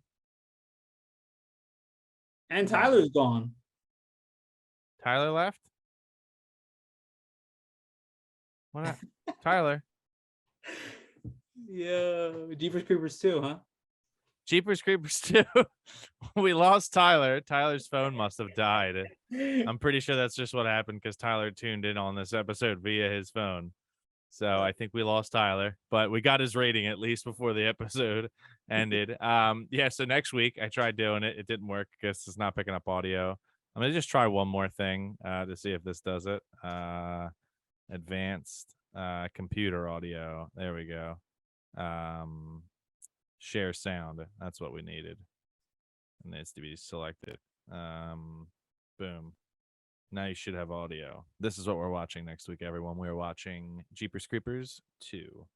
And Tyler's gone. Tyler left. What? Tyler. Yeah, Jeepers Creepers 2, huh? Jeepers Creepers 2. We lost Tyler. Tyler's phone must have died. I'm pretty sure that's just what happened because Tyler tuned in on this episode via his phone. So I think we lost Tyler, but we got his rating at least before the episode ended. Yeah, so next week I tried doing it. It didn't work because it's not picking up audio. I'm going to just try one more thing to see if this does it. Advanced computer audio. There we go. Share sound. That's what we needed. It needs to be selected. Boom. Now you should have audio. This is what we're watching next week, everyone. We're watching Jeepers Creepers 2.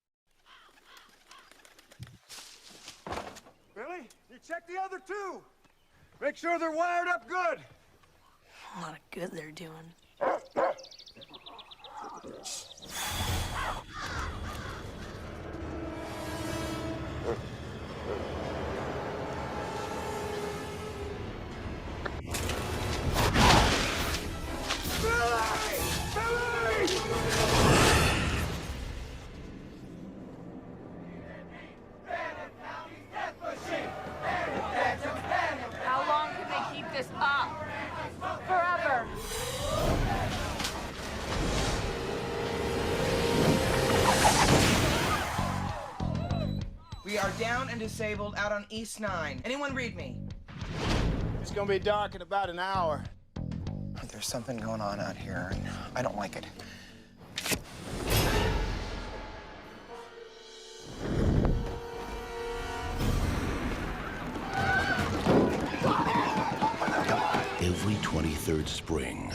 Billy, you check the other two. Make sure they're wired up good. A lot of good they're doing. How long can they keep this up? Forever. We are down and disabled out on East 9. Anyone read me? It's gonna be dark in about an hour. There's something going on out here, and I don't like it. Every 23rd spring,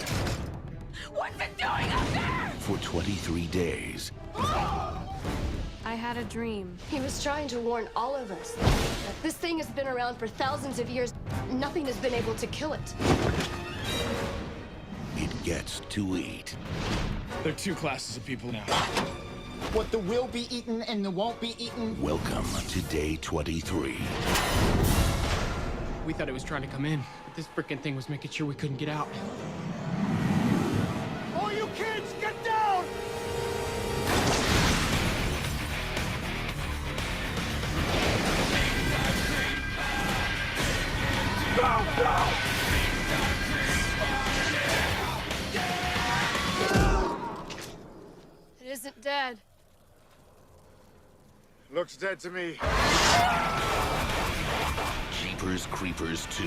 What's it doing up there? for 23 days, I had a dream. He was trying to warn all of us that this thing has been around for thousands of years. Nothing has been able to kill it. it gets to eat. There are two classes of people now. What the will be eaten and the won't be eaten. Welcome to day 23. We thought it was trying to come in, but this frickin' thing was making sure we couldn't get out. All you kids, get down! Go, go! It isn't dead. Looks dead to me. Jeepers Creepers 2.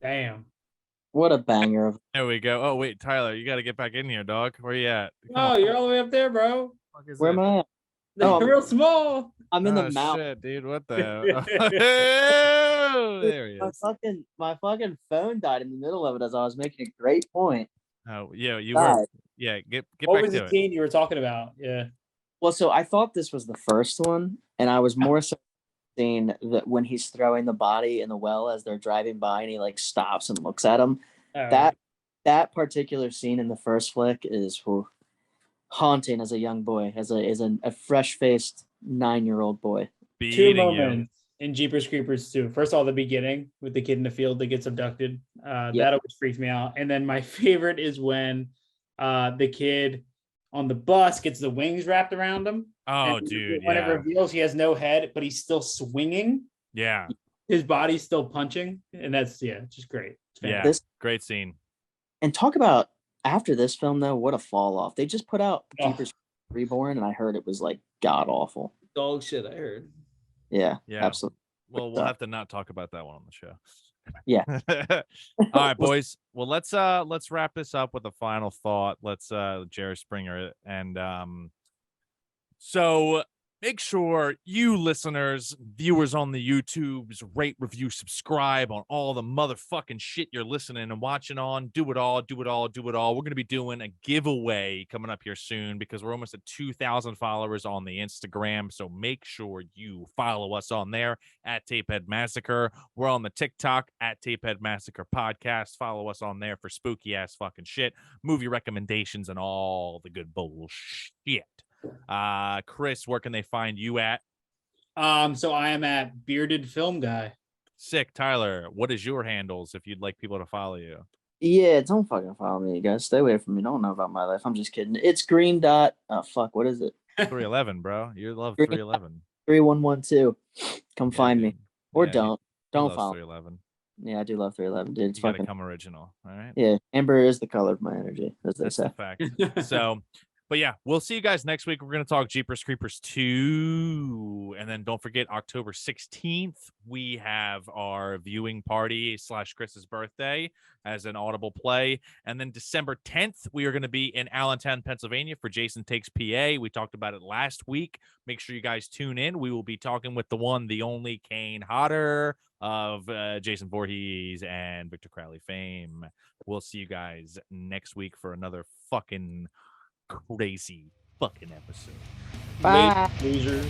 Damn. What a banger of. There we go. Oh, wait, Tyler, you got to get back in here, dog. Where you at? Oh, you're all the way up there, bro. Where am I at? They're Oh, real small. I'm in Oh, the mountain. shit, dude. What the? Oh, there he is. My fucking phone died in the middle of it as I was making a great point. Oh, yeah, you God. were. Yeah, get What back was to the it. scene you were talking about? Yeah. Well, so I thought this was the first one, and I was more so seeing that when he's throwing the body in the well as they're driving by, and he like stops and looks at him. That particular scene in the first flick is haunting as a young boy, as a fresh faced 9-year-old boy. Two moments in Jeepers Creepers 2. First of all, the beginning with the kid in the field that gets abducted. That always freaks me out. And then my favorite is when the kid on the bus gets the wings wrapped around him. Oh, and dude. When Yeah. it reveals he has no head, but he's still swinging. Yeah. His body's still punching. And that's, just great. It's Yeah. fantastic. Great scene. And talk about after this film though, what a fall off. They just put out Oh. Jeepers Reborn, and I heard it was like god awful. Dog shit, I heard. Yeah, Yeah. absolutely. Well, we'll have to not talk about that one on the show. Yeah. All right, boys. Well, let's wrap this up with a final thought. Let's Jared Springer it. And so make sure you listeners, viewers on the YouTubes, rate, review, subscribe on all the motherfucking shit you're listening and watching on. Do it all. We're going to be doing a giveaway coming up here soon because we're almost at 2,000 followers on the Instagram. So make sure you follow us on there at Tapehead Massacre. We're on the TikTok at Tapehead Massacre Podcast. Follow us on there for spooky ass fucking shit, movie recommendations, and all the good bullshit. Chris, where can they find you at? So I am at Bearded Film Guy. Sick. Tyler, what is your handles if you'd like people to follow you? Yeah, don't fucking follow me, you guys. Stay away from me. Don't know about my life. I'm just kidding. It's green dot. Oh fuck, what is it? 311, bro. You love Green 311. 3112. Come find me. Or Yeah, don't. He Don't loves follow. 311. Yeah, I do love 311, dude. It's You gotta fucking come original. All right. yeah. Amber is the color of my energy, as they That's say. the fact. So, but yeah, we'll see you guys next week. We're going to talk Jeepers Creepers 2. And then don't forget, October 16th, we have our viewing party / Chris's birthday as an Audible play. And then December 10th, we are going to be in Allentown, Pennsylvania for Jason Takes PA. We talked about it last week. Make sure you guys tune in. We will be talking with the one, the only Kane Hodder of Jason Voorhees and Victor Crowley fame. We'll see you guys next week for another fucking crazy fucking episode. Bye. Losers.